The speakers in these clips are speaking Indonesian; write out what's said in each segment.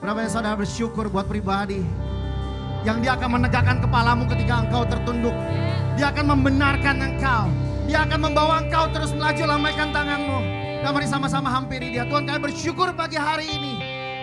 Berapa yang saudara bersyukur buat pribadi yang dia akan menegakkan kepalamu ketika engkau tertunduk. Dia akan membenarkan engkau. Dia akan membawa engkau terus melaju, lambaikan tanganmu. Dan mari sama-sama hampiri dia. Tuhan, kami bersyukur pagi hari ini.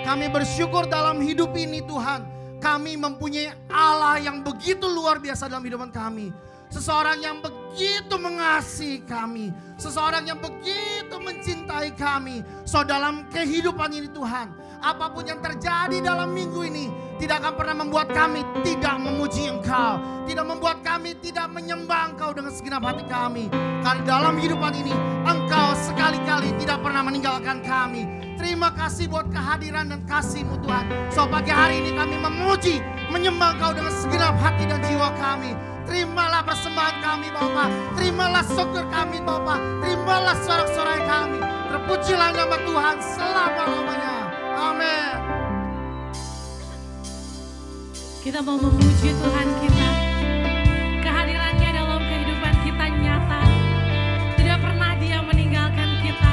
Kami bersyukur dalam hidup ini Tuhan. Kami mempunyai Allah yang begitu luar biasa dalam hidupan kami. Seseorang yang begitu mengasihi kami. Seseorang yang begitu mencintai kami. So dalam kehidupan ini Tuhan, apapun yang terjadi dalam minggu ini tidak akan pernah membuat kami tidak memuji Engkau. Tidak membuat kami tidak menyembah Engkau dengan segenap hati kami. Karena dalam kehidupan ini Engkau sekali-kali tidak pernah meninggalkan kami. Terima kasih buat kehadiran dan kasih-Mu Tuhan. So pagi hari ini kami memuji, menyembah Engkau dengan segenap hati dan jiwa kami. Terimalah persembahan kami Bapa. Terimalah syukur kami Bapa. Terimalah sorak-sorai kami. Terpujilah nama Tuhan selama-lamanya. Amin. Kita mau memuji Tuhan kita. Kehadirannya dalam kehidupan kita nyata. Tidak pernah Dia meninggalkan kita.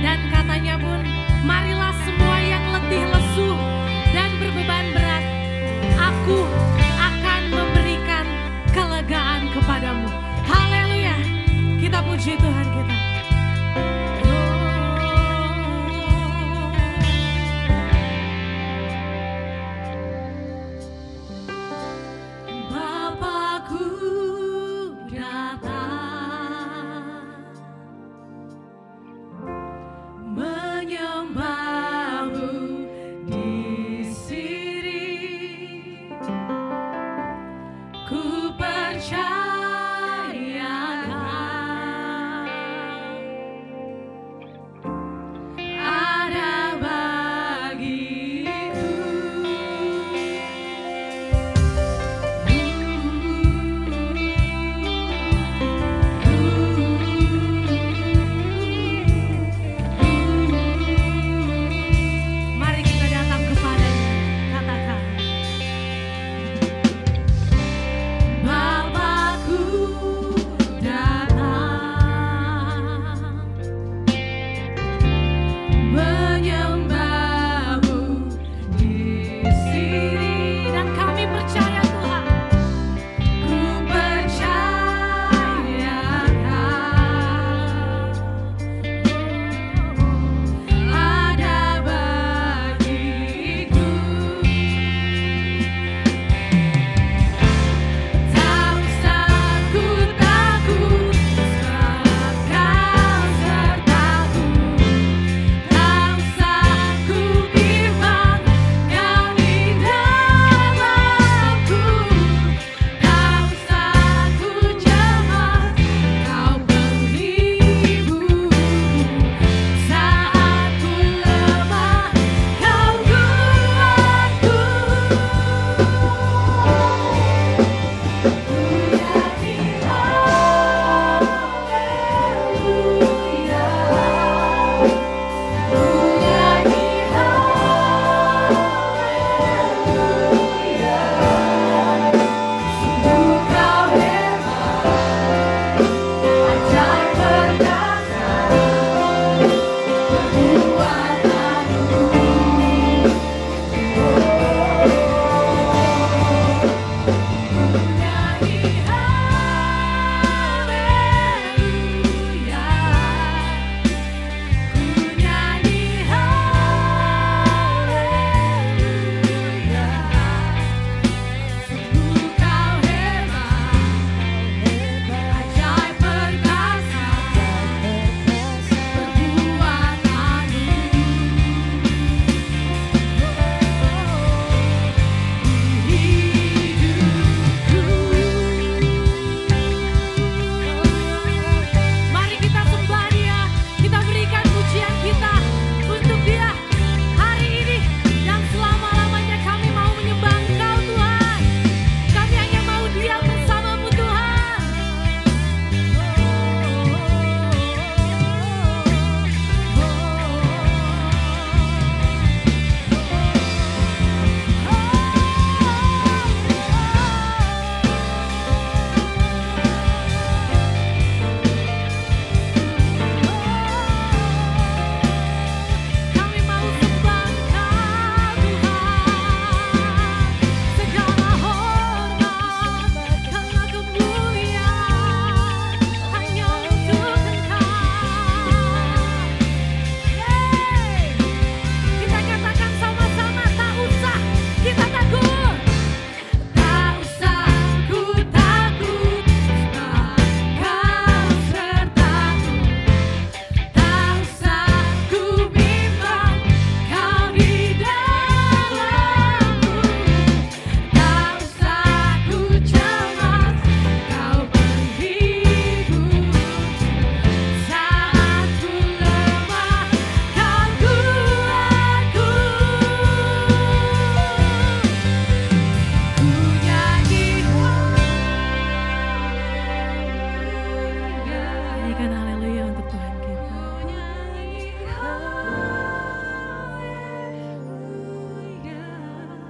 Dan katanya pun, marilah semua yang letih lesu dan berbeban berat, aku akan memberikan kelegaan kepadamu. Haleluya. Kita puji Tuhan kita. Katakan haleluya untuk Tuhan kita.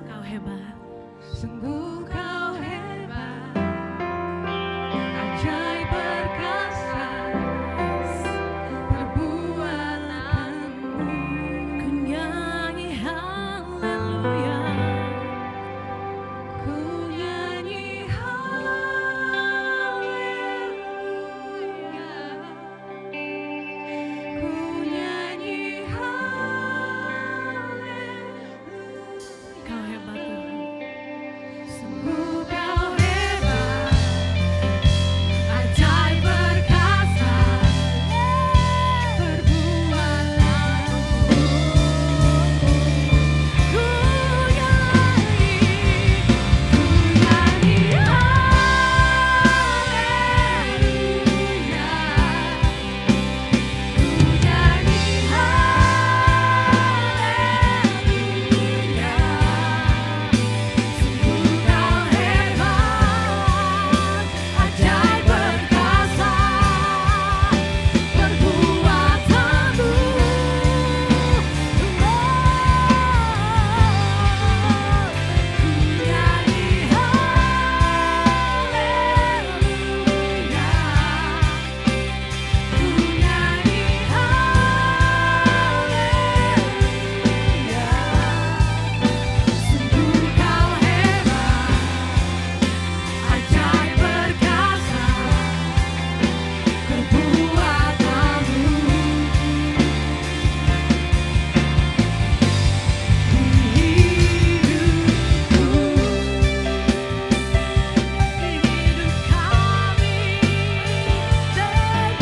Kau hebat. Sungguh kau hebat, ajaib perkasa, perbuatanmu. Ku nyanyi haleluya. Ku nyanyi haleluya. Ku nyanyi haleluya. Kau hebat Tuhan. Sungguh kau hebat, ajaib perkasa, perbuatanmu. Ku nyanyi haleluya. Ku nyanyi haleluya. Sungguh kau hebat, ajaib perkasa, perbuatanmu. Ku nyanyi haleluya. Ku nyanyi haleluya. Sungguh kau hebat, ajaib perkasa, perbuatanmu. Di hidupku, di hidup kami, Tuhan.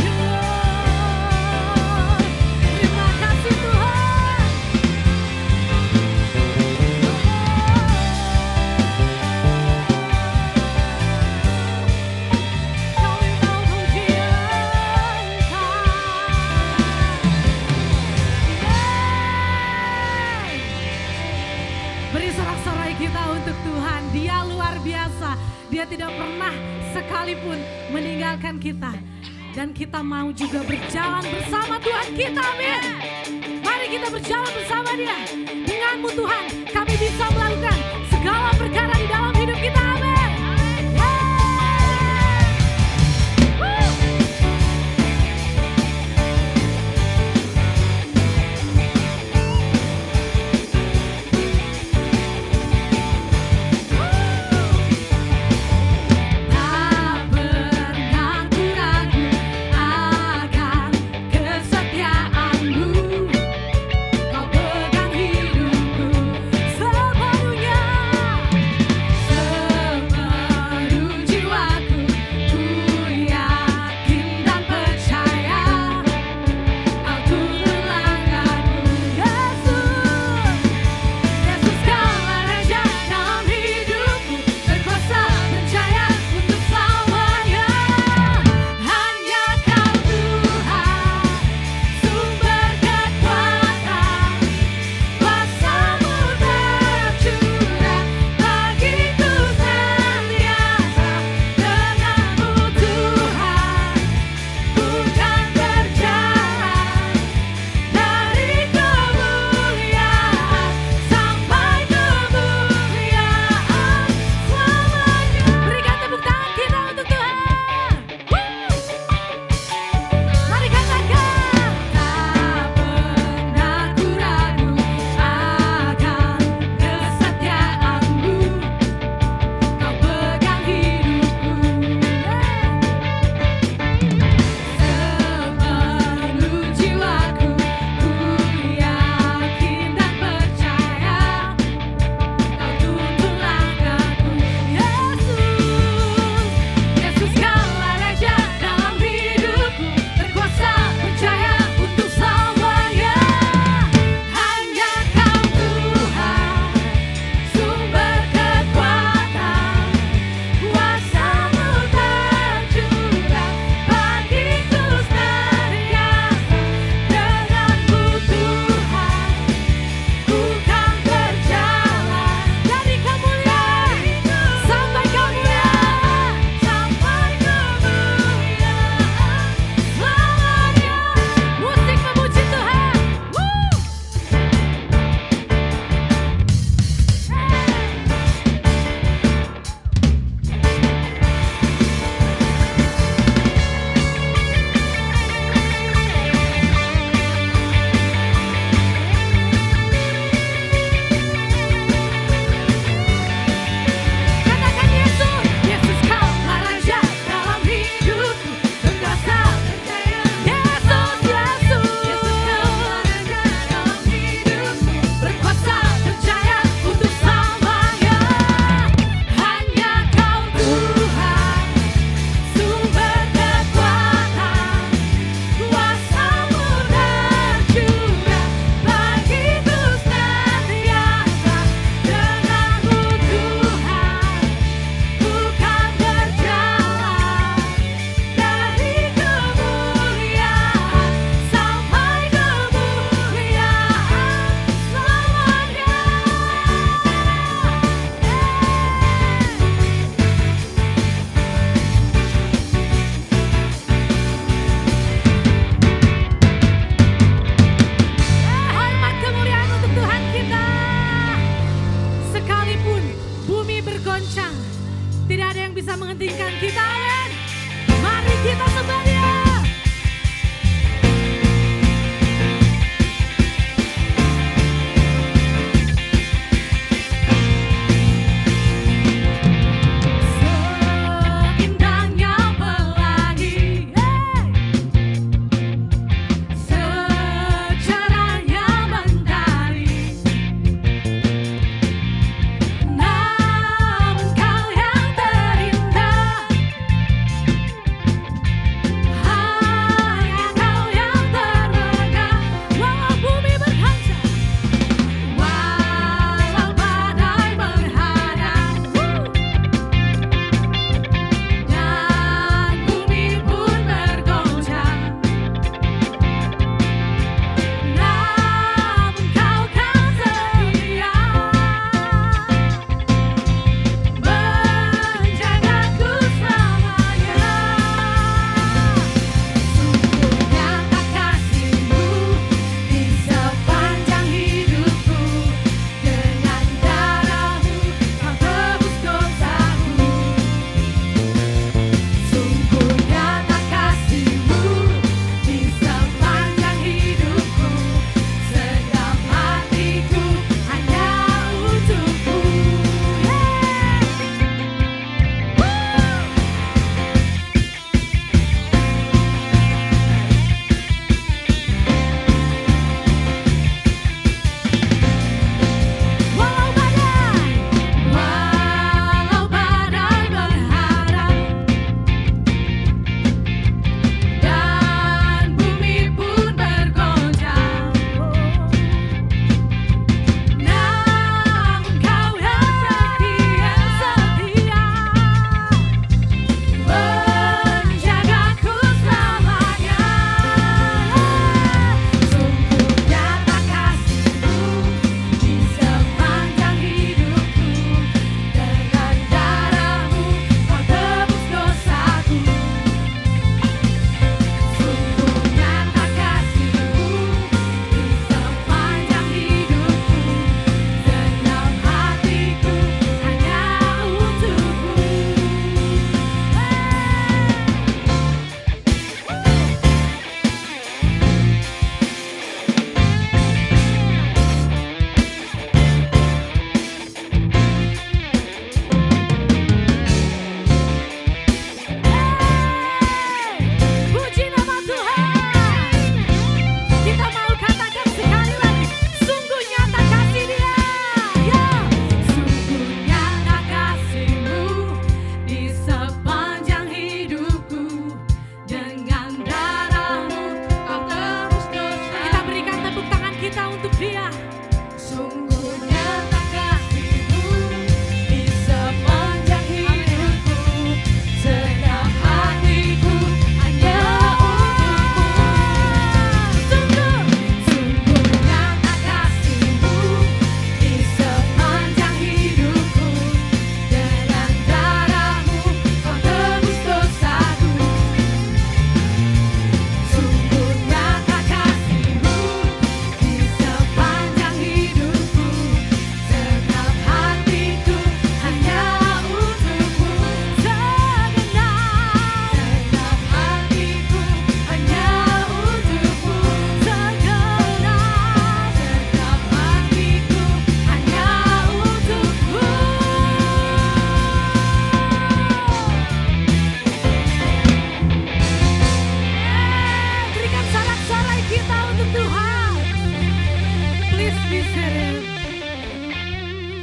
Terima kasih Tuhan. Kami mau puji Engkau. Beri sorak-sorai kita untuk Tuhan. Dia luar biasa. Dia tidak pernah sekalipun meninggalkan kita. Dan kita mau juga berjalan bersama Tuhan kita, amin. Mari kita berjalan bersama Dia. Denganmu Tuhan, kami bisa melakukan segala perkara di dalam hidup kita, amin. Tak pernah ku ragu akan kesetiaanmu. Kau pegang hidupku sepenuhnya.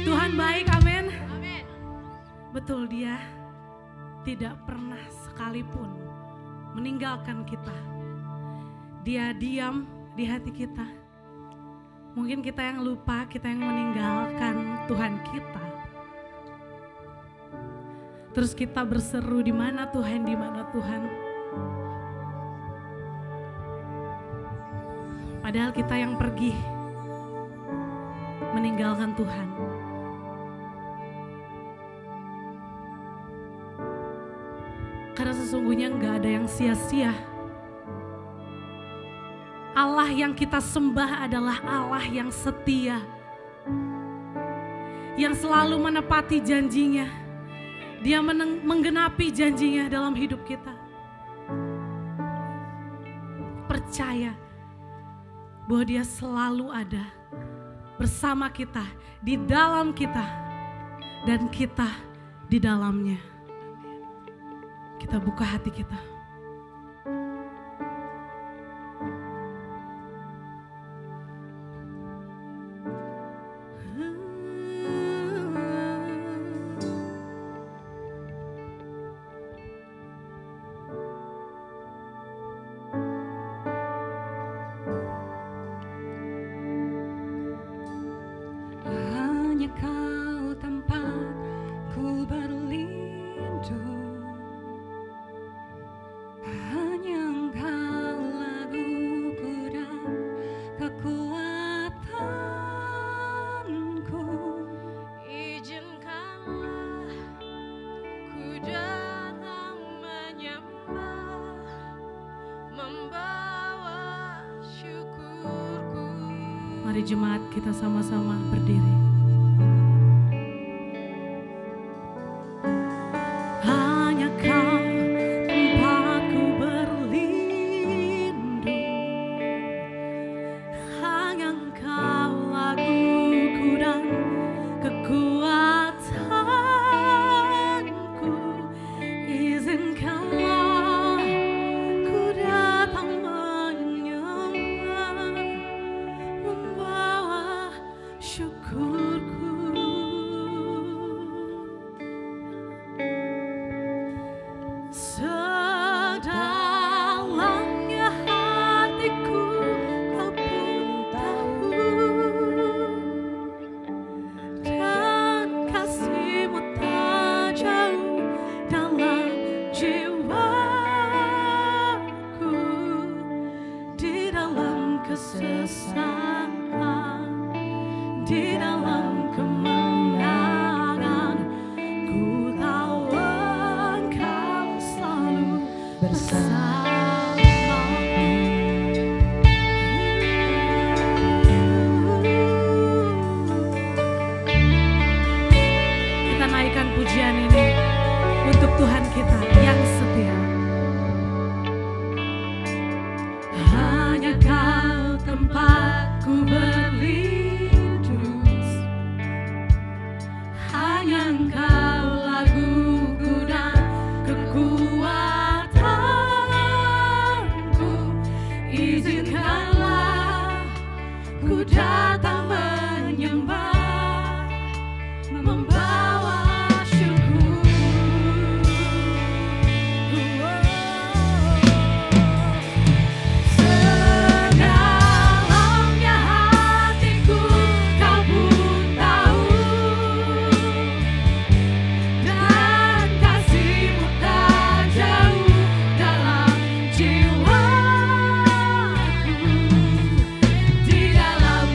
Tuhan baik, amin. Betul, Dia tidak pernah sekalipun meninggalkan kita. Dia diam di hati kita. Mungkin kita yang lupa, kita yang meninggalkan Tuhan kita. Terus kita berseru, di mana Tuhan, di mana Tuhan. Padahal kita yang pergi meninggalkan Tuhan. Karena sesungguhnya enggak ada yang sia-sia. Allah yang kita sembah adalah Allah yang setia. Yang selalu menepati janjinya. Dia menggenapi janjinya dalam hidup kita. Percaya bahwa Dia selalu ada bersama kita, di dalam kita, dan kita di dalamnya. Kita buka hati kita. Hanya Kau tempatku berlindung, hanya Engkau laguku dan kekuatanku. Izinkanlah ku datang menyembah, membawa syukurku. Mari jemaat kita sama-sama berdiri. Hanya Kau tempatku berlindung, hanya Engkau laguku dan kekuatanku. Izinkanlah ku datang menyembah, membawa syukurku. Sedalamnya hatiku Kau pun tahu, dan kasih-Mu tak jauh dalam jiwaku. Di dalam kesesakan, di dalam kemenangan, ku tahu Engkau selalu bersamaku. Kita naikkan pujian ini untuk Tuhan kita yang setia. Hanya Kau tempatku berlindung, hanya Engkau laguku dan kekuatanku. Izinkanlah ku datang menyembah, membawa syukur. Sedalamnya hatiku Kau pun tahu, dan kasih-Mu tak jauh dalam jiwaku. Di dalam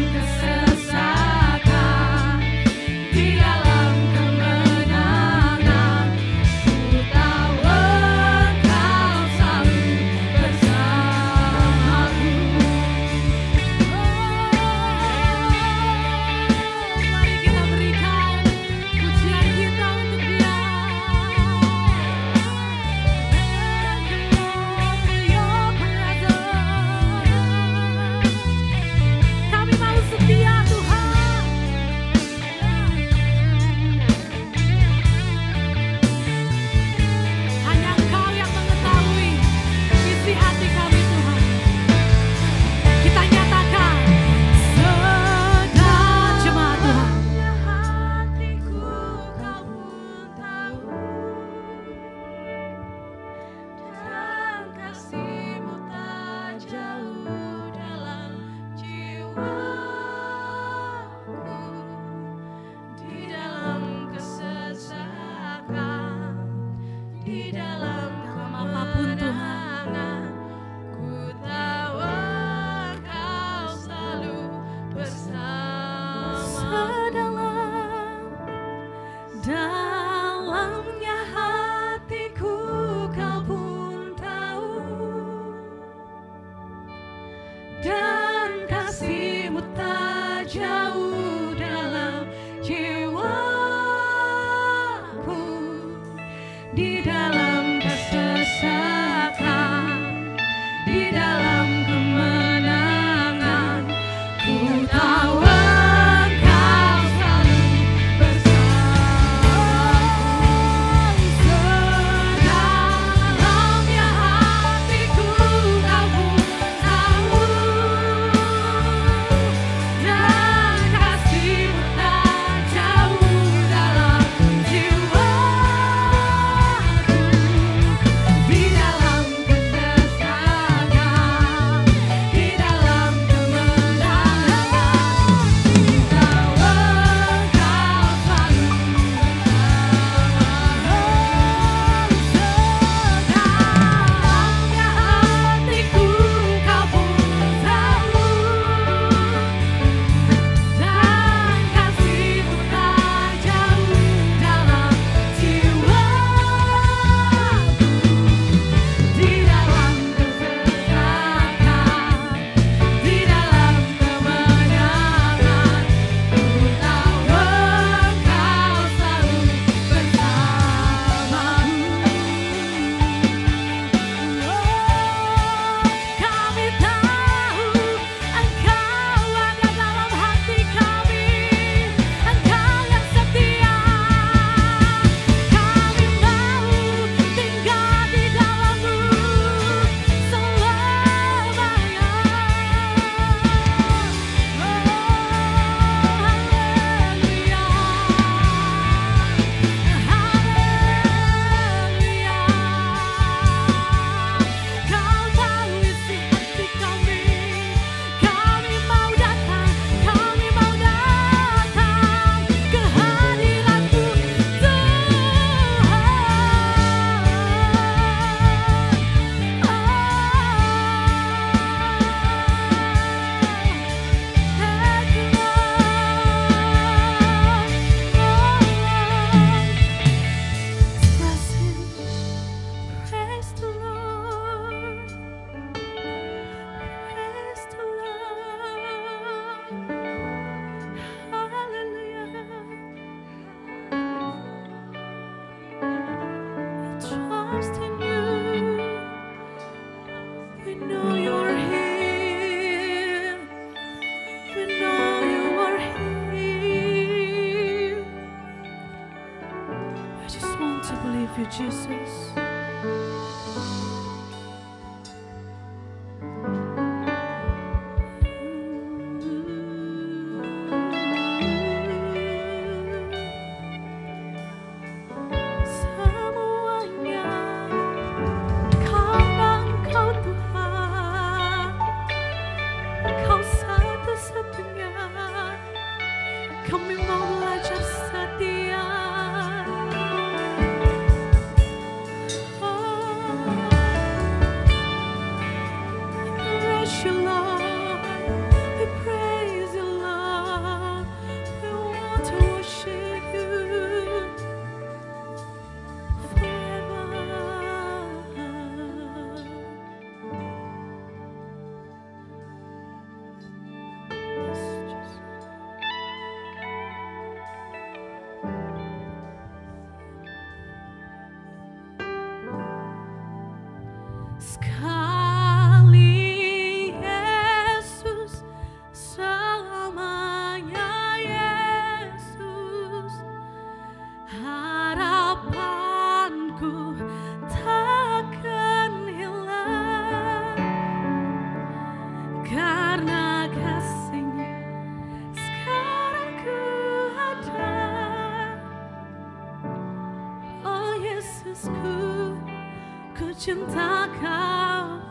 cinta Kau.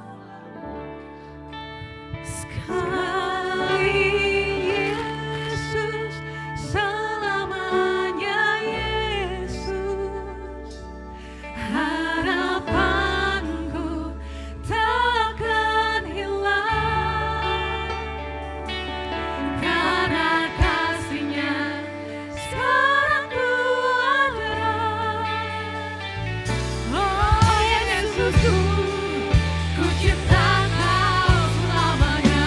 Sekali Yesus, selamanya Yesus, harapanku takkan hilang, karena kasih-Nya sekarang ku ada. Oh Yesusku, ku cinta Kau selamanya.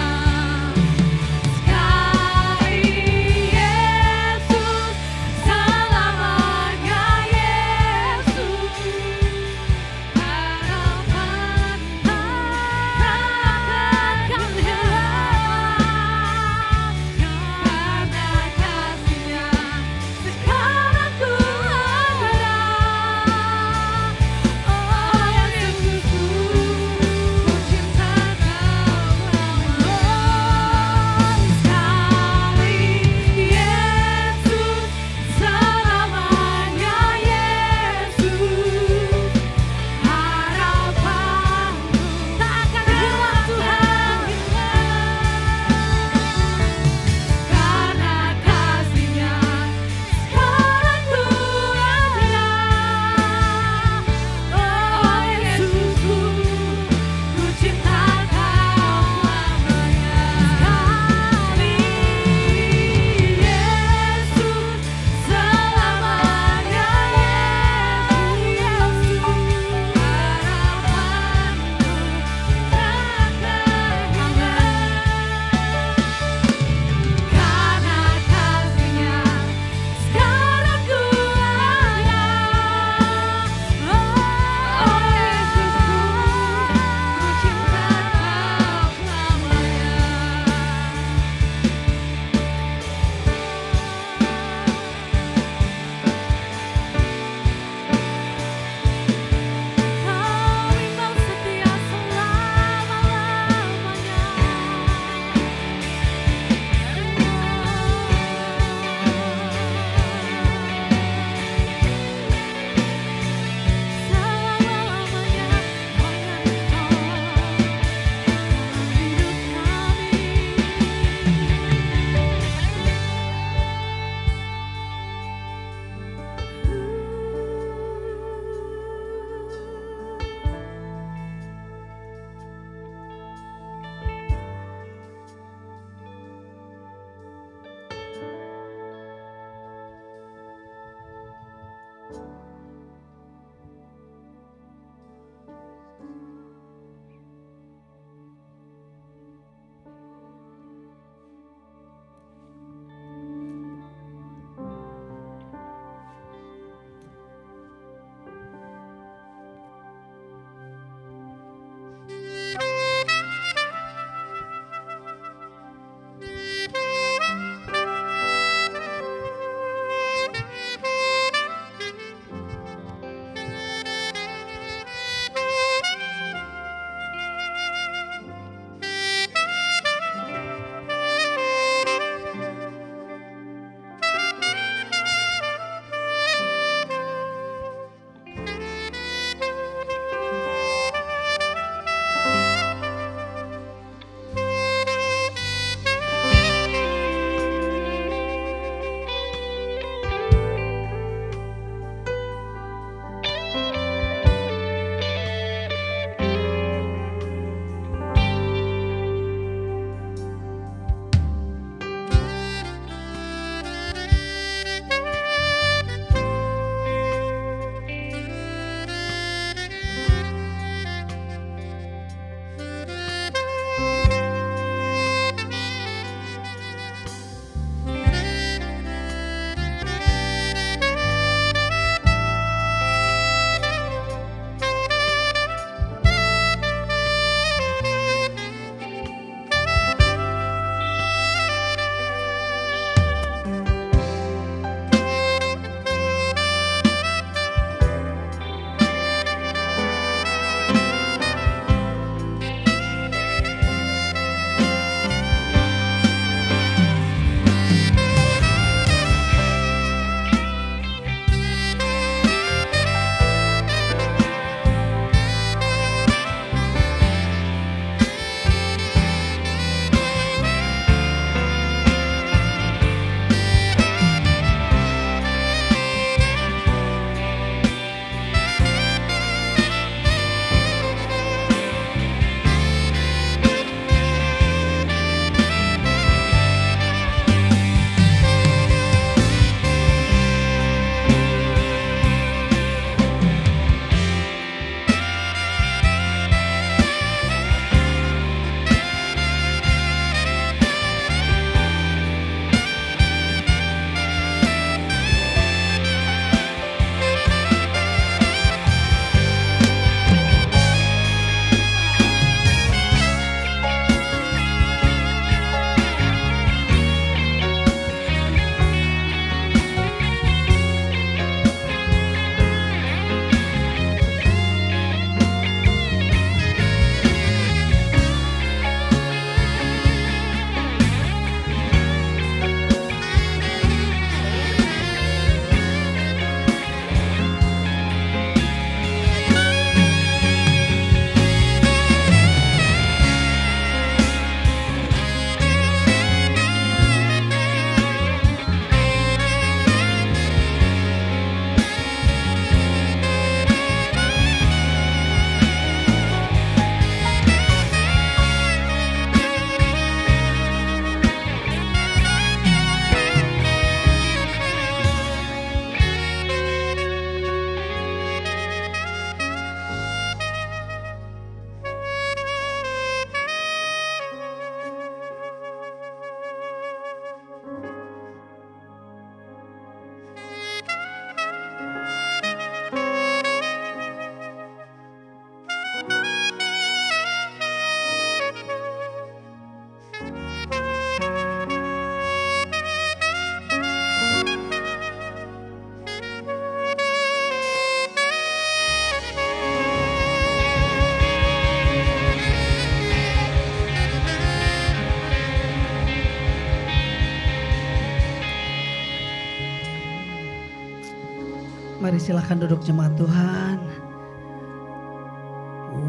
Mari silahkan duduk jemaat Tuhan.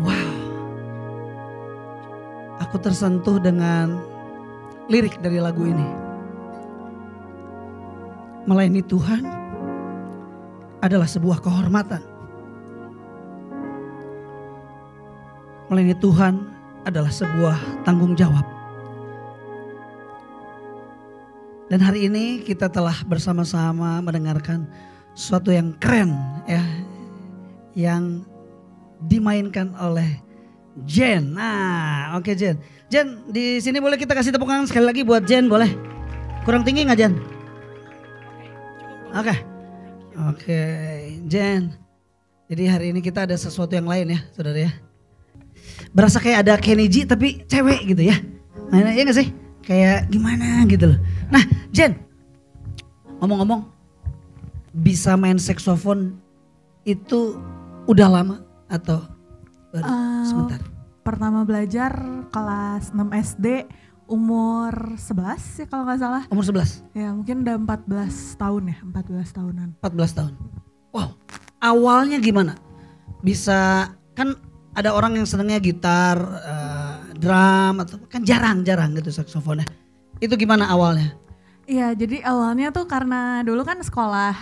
Wow. Aku tersentuh dengan lirik dari lagu ini. Melayani Tuhan adalah sebuah kehormatan. Melayani Tuhan adalah sebuah tanggung jawab. Dan hari ini kita telah bersama-sama mendengarkan sesuatu yang keren ya, yang dimainkan oleh Jen. Nah, oke Jen. Jen, di sini boleh kita kasih tepuk tangan sekali lagi buat Jen, boleh? Kurang tinggi nggak Jen? Oke, Jen. Jadi hari ini kita ada sesuatu yang lain ya, saudara ya. Berasa kayak ada Kenny G tapi cewek gitu ya. Nah, iya gak sih? Kayak gimana gitu loh. Nah Jen, ngomong-ngomong, bisa main saksofon itu udah lama atau baru sebentar? Pertama belajar kelas 6 SD umur 11 ya kalau gak salah. Umur 11? Ya mungkin udah 14 tahun ya, 14 tahunan. 14 tahun. Wow, awalnya gimana? Bisa, kan ada orang yang senangnya gitar, drum, atau kan jarang-jarang gitu saksofonnya. Itu gimana awalnya? Iya, jadi awalnya tuh karena dulu kan sekolah,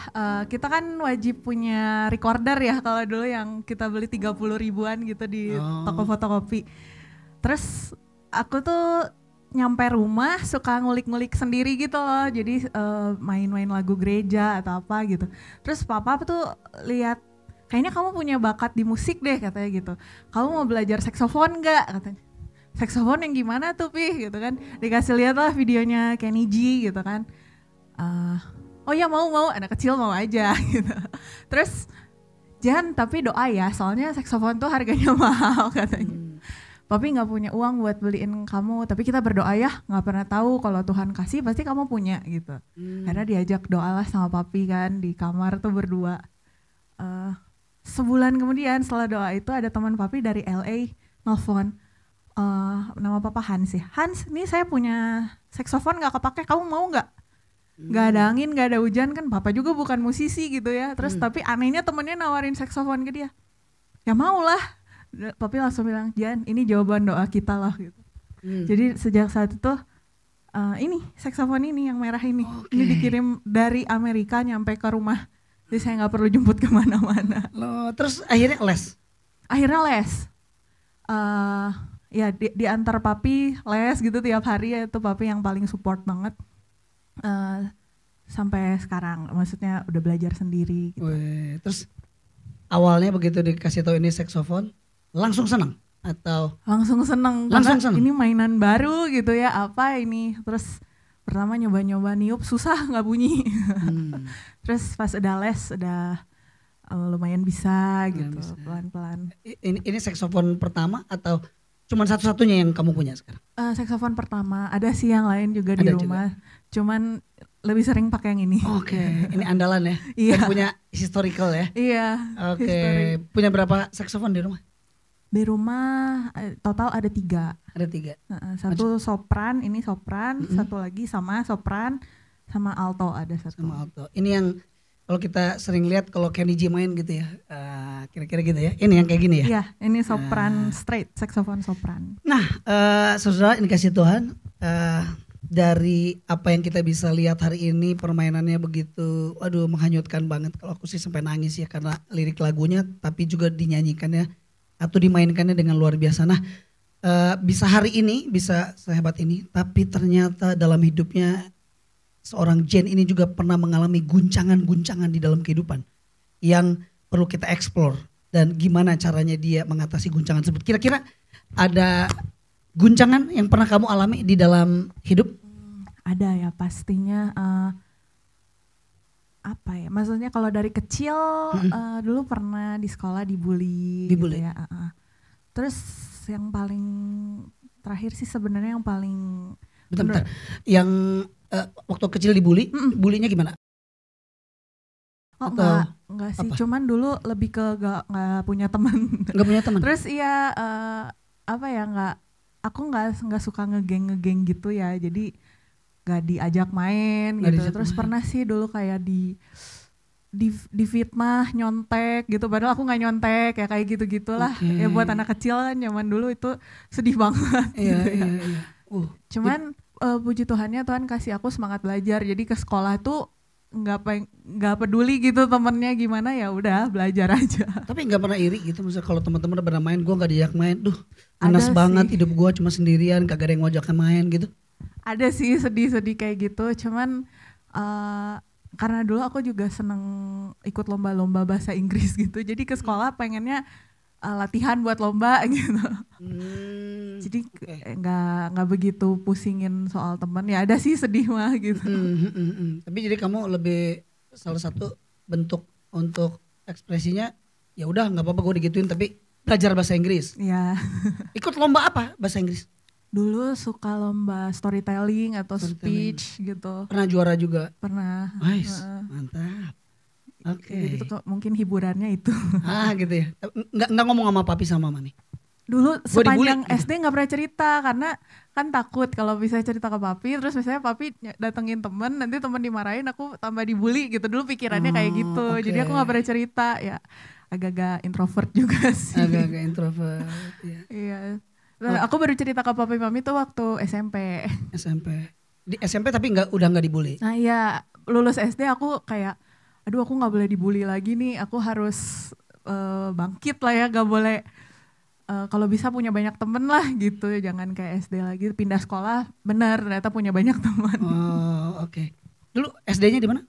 kita kan wajib punya recorder ya kalau dulu yang kita beli 30 ribuan gitu di toko fotokopi. Terus aku tuh nyampe rumah suka ngulik-ngulik sendiri gitu loh, jadi main-main lagu gereja atau apa gitu. Terus papa tuh lihat, kayaknya kamu punya bakat di musik deh katanya gitu. Kamu mau belajar saksofon gak katanya. Saksofon yang gimana tuh Pih gitu kan. Dikasih lihat lah videonya Kenny G gitu kan. Oh ya mau, anak kecil mau aja gitu. Terus Jan tapi doa ya soalnya saksofon tuh harganya mahal katanya. Papi gak punya uang buat beliin kamu, tapi kita berdoa ya, gak pernah tahu kalau Tuhan kasih pasti kamu punya gitu. Karena diajak doa lah sama papi kan di kamar tuh berdua. Sebulan kemudian setelah doa itu ada teman papi dari LA nelfon. Nama papa Hans ya. Hans, nih saya punya saksofon gak kepake, kamu mau gak? Gak ada angin, gak ada hujan kan, papa juga bukan musisi gitu ya. Terus tapi anehnya temennya nawarin saksofon ke dia. Ya mau lah. Papi langsung bilang, Jan ini jawaban doa kita lah gitu. Jadi sejak saat itu ini saksofon ini yang merah ini. Ini dikirim dari Amerika nyampe ke rumah. Jadi saya gak perlu jemput kemana-mana. Loh, terus akhirnya les? Akhirnya les. Ya di antar papi les gitu tiap hari ya, itu papi yang paling support banget. Sampai sekarang maksudnya udah belajar sendiri gitu. Wih, terus awalnya begitu dikasih tahu ini saksofon langsung senang atau? Langsung senang karena ini mainan baru gitu ya, apa ini. Terus pertama nyoba-nyoba niup susah nggak bunyi. Terus pas udah les udah lumayan bisa gitu pelan-pelan. Ini saksofon pertama atau cuman satu-satunya yang kamu punya sekarang? Saksofon pertama, ada sih yang lain juga di rumah. Cuman lebih sering pakai yang ini. Oke, ini andalan ya. Iya. Dan punya historical ya. Iya. Oke, punya berapa saksofon di rumah? Di rumah total ada 3. Ada 3. Satu sopran, ini sopran, satu lagi sama sopran, sama alto ada satu. Sama alto. Ini yang kalau kita sering lihat kalau Kenny G main gitu ya, kira-kira gitu ya. Ini yang kayak gini ya? Iya, ini sopran straight, saksofon sopran. Nah, saudara ini kasih Tuhan, dari apa yang kita bisa lihat hari ini permainannya begitu, waduh menghanyutkan banget. Kalau aku sih sampai nangis ya karena lirik lagunya, tapi juga dinyanyikannya atau dimainkannya dengan luar biasa. Nah, bisa hari ini, bisa sehebat ini, tapi ternyata dalam hidupnya seorang Jen ini juga pernah mengalami guncangan-guncangan di dalam kehidupan yang perlu kita explore dan gimana caranya dia mengatasi guncangan tersebut. Kira-kira ada guncangan yang pernah kamu alami di dalam hidup? Ada ya pastinya. Apa ya? Maksudnya kalau dari kecil dulu pernah di sekolah dibully. Gitu ya. Terus yang paling terakhir sih sebenarnya yang paling. Bentar. Yang waktu kecil dibully, bulinya gimana? Oh enggak sih, cuman dulu lebih ke gak punya teman. Gak punya teman. Terus iya apa ya aku nggak suka ngegeng gitu ya, jadi gak diajak main gitu. Terus pernah sih dulu kayak difitnah, nyontek gitu. Padahal aku nggak nyontek ya kayak gitu-gitulah. Oke. Ya buat anak kecil kan zaman dulu itu sedih banget. Iya, gitu ya. iya. Cuman puji Tuhannya Tuhan kasih aku semangat belajar. Jadi ke sekolah tuh nggak peduli gitu temennya gimana, ya udah belajar aja. Tapi nggak pernah iri gitu, misalnya kalau teman-teman udah pernah main, gue nggak diajak main, Ada panas banget sih. hidup gue cuma sendirian, kagak ada yang ngajak main gitu. Ada sih sedih-sedih kayak gitu. Cuman karena dulu aku juga seneng ikut lomba-lomba bahasa Inggris gitu. Jadi ke sekolah pengennya latihan buat lomba gitu. Jadi nggak begitu pusingin soal teman. Ya ada sih sedih mah gitu. Tapi jadi kamu lebih salah satu bentuk untuk ekspresinya, ya udah nggak apa-apa gue digituin tapi belajar bahasa Inggris. Ya. Ikut lomba apa bahasa Inggris? Dulu suka lomba storytelling atau Storytelling. speech gitu. Pernah juara juga. Pernah. Nice, mantap. Oke. Jadi itu mungkin hiburannya itu. Gitu ya. Nggak ngomong sama papi sama mama nih. Dulu Gua sepanjang dibully, gitu. SD nggak pernah cerita karena kan takut kalau bisa cerita ke papi, terus misalnya papi datengin temen, nanti temen dimarahin, aku tambah dibully gitu. Dulu pikirannya kayak gitu. oke. Jadi aku nggak pernah cerita, ya agak-agak introvert juga sih. Agak-agak introvert. Ya. Iya. Nah, aku baru cerita ke papi mami tuh waktu SMP. SMP. Di SMP tapi udah nggak dibully. Nah iya, lulus SD aku kayak, aduh aku nggak boleh dibully lagi nih, aku harus bangkit lah ya, gak boleh kalau bisa punya banyak temen lah gitu, jangan kayak SD lagi, pindah sekolah bener ternyata punya banyak teman. Oh oke. Dulu SD-nya di mana?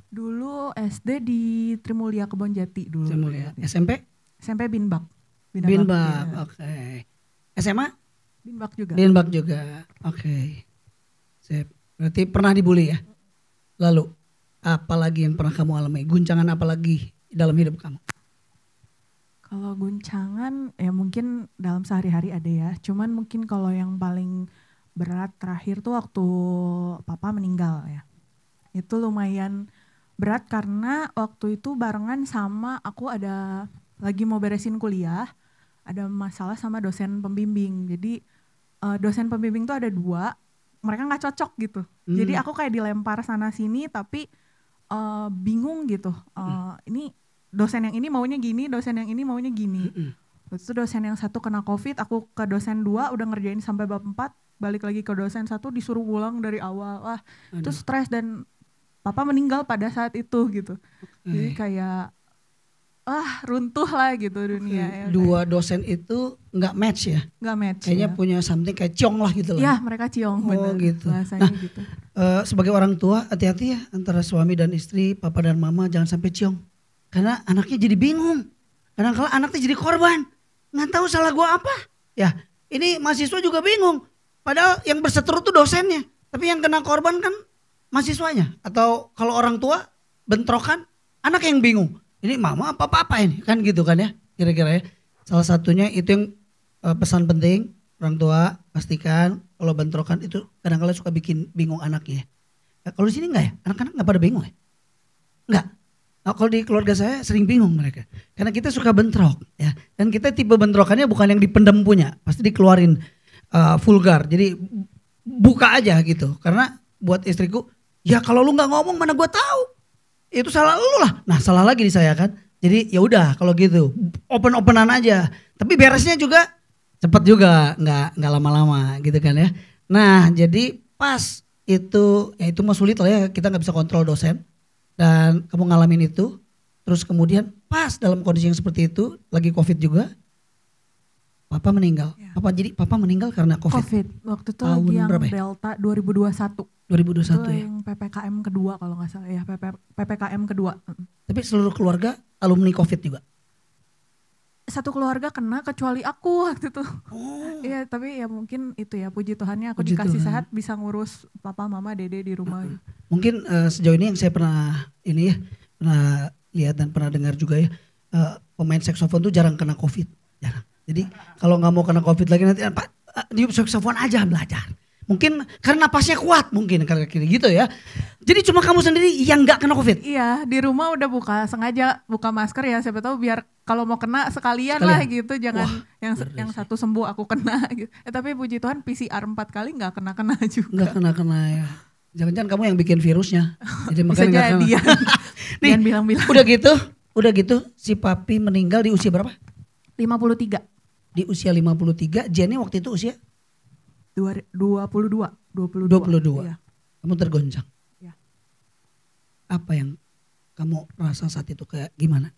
Dulu SD di Trimulya Kebonjati dulu. Trimulya. SMP? SMP Binbak. Binbak. Iya. Oke. SMA? Binbak juga. Binbak juga. Oke. Sip. Berarti pernah dibully ya? Lalu apalagi yang pernah kamu alami? Guncangan apalagi dalam hidup kamu? Kalau guncangan ya mungkin dalam sehari-hari ada ya. Cuman mungkin kalau yang paling berat terakhir tuh waktu papa meninggal ya. Itu lumayan berat karena waktu itu barengan sama aku ada lagi mau beresin kuliah. Ada masalah sama dosen pembimbing. Jadi dosen pembimbing tuh ada 2. Mereka gak cocok gitu. Jadi aku kayak dilempar sana sini tapi bingung gitu. Ini dosen yang ini maunya gini, dosen yang ini maunya gini. Terus itu dosen yang satu kena COVID, aku ke dosen 2 udah ngerjain sampai bab 4, balik lagi ke dosen 1 disuruh ulang dari awal. Wah, itu stres dan papa meninggal pada saat itu gitu. Jadi kayak runtuh lah gitu dunia. Ya, 2 dosen itu nggak match ya? Nggak match. Kayaknya ya. punya something kayak ciong lah gitu loh. Ya mereka ciong bener. Gitu. Bahasanya gitu. Sebagai orang tua hati-hati ya antara suami dan istri, papa dan mama jangan sampai ciong. Karena anaknya jadi bingung. Kadang-kala anaknya jadi korban. Nggak tahu salah gua apa. Ya ini mahasiswa juga bingung. Padahal yang berseteru tuh dosennya. Tapi yang kena korban kan mahasiswanya. Atau kalau orang tua bentrokan, anak yang bingung. Ini mama apa ini kan gitu kan ya kira-kira ya. Salah satunya itu yang pesan penting orang tua pastikan kalau bentrokan itu kadang-kadang suka bikin bingung anaknya. Kalau di sini enggak ya, anak-anak nggak pada bingung ya? Enggak. Nah, kalau di keluarga saya sering bingung mereka karena kita suka bentrok ya, dan kita tipe bentrokannya bukan yang dipendam punya, pasti dikeluarin vulgar. Jadi buka aja gitu. Karena buat istriku, ya kalau lu nggak ngomong mana gue tahu. Itu salah lu lah. Nah salah lagi di saya kan. Jadi ya udah kalau gitu open-openan aja. Tapi beresnya juga cepet juga, nggak lama-lama gitu kan ya. Nah jadi pas itu ya itu mah sulit lah ya, kita nggak bisa kontrol dosen. Dan kamu ngalamin itu, terus kemudian pas dalam kondisi yang seperti itu, lagi COVID juga, papa meninggal. Ya. Papa meninggal karena COVID. Waktu itu Tahun lagi yang berapa ya? Delta 2021. 2021 itu ya. yang PPKM kedua kalau nggak salah ya, PPKM kedua. Tapi seluruh keluarga alumni COVID juga. Satu keluarga kena kecuali aku waktu itu. Iya tapi ya mungkin itu ya puji Tuhannya aku Puji dikasih Tuhan. sehat bisa ngurus papa mama dede di rumah. Mungkin sejauh ini yang saya pernah lihat dan pernah dengar juga ya, pemain saksofon tuh jarang kena COVID, jarang. Jadi kalau nggak mau kena COVID lagi nanti Pak niup saksofon aja belajar. Mungkin karena napasnya kuat mungkin karena gitu ya. Jadi cuma kamu sendiri yang nggak kena COVID. Iya di rumah udah sengaja buka masker ya, siapa tahu biar kalau mau kena sekalian lah gitu, jangan yang satu sembuh aku kena gitu. Tapi puji Tuhan PCR 4 kali nggak kena juga. Nggak kena ya. Jangan-jangan kamu yang bikin virusnya. Jadi Bisa makanya nggak jadi kena. ya. Jangan bilang-bilang. Udah gitu si papi meninggal di usia berapa? 53. Di usia 53, Jenny waktu itu usia 22. 22. Iya. Kamu tergoncang. Iya. Apa yang kamu rasa saat itu kayak gimana?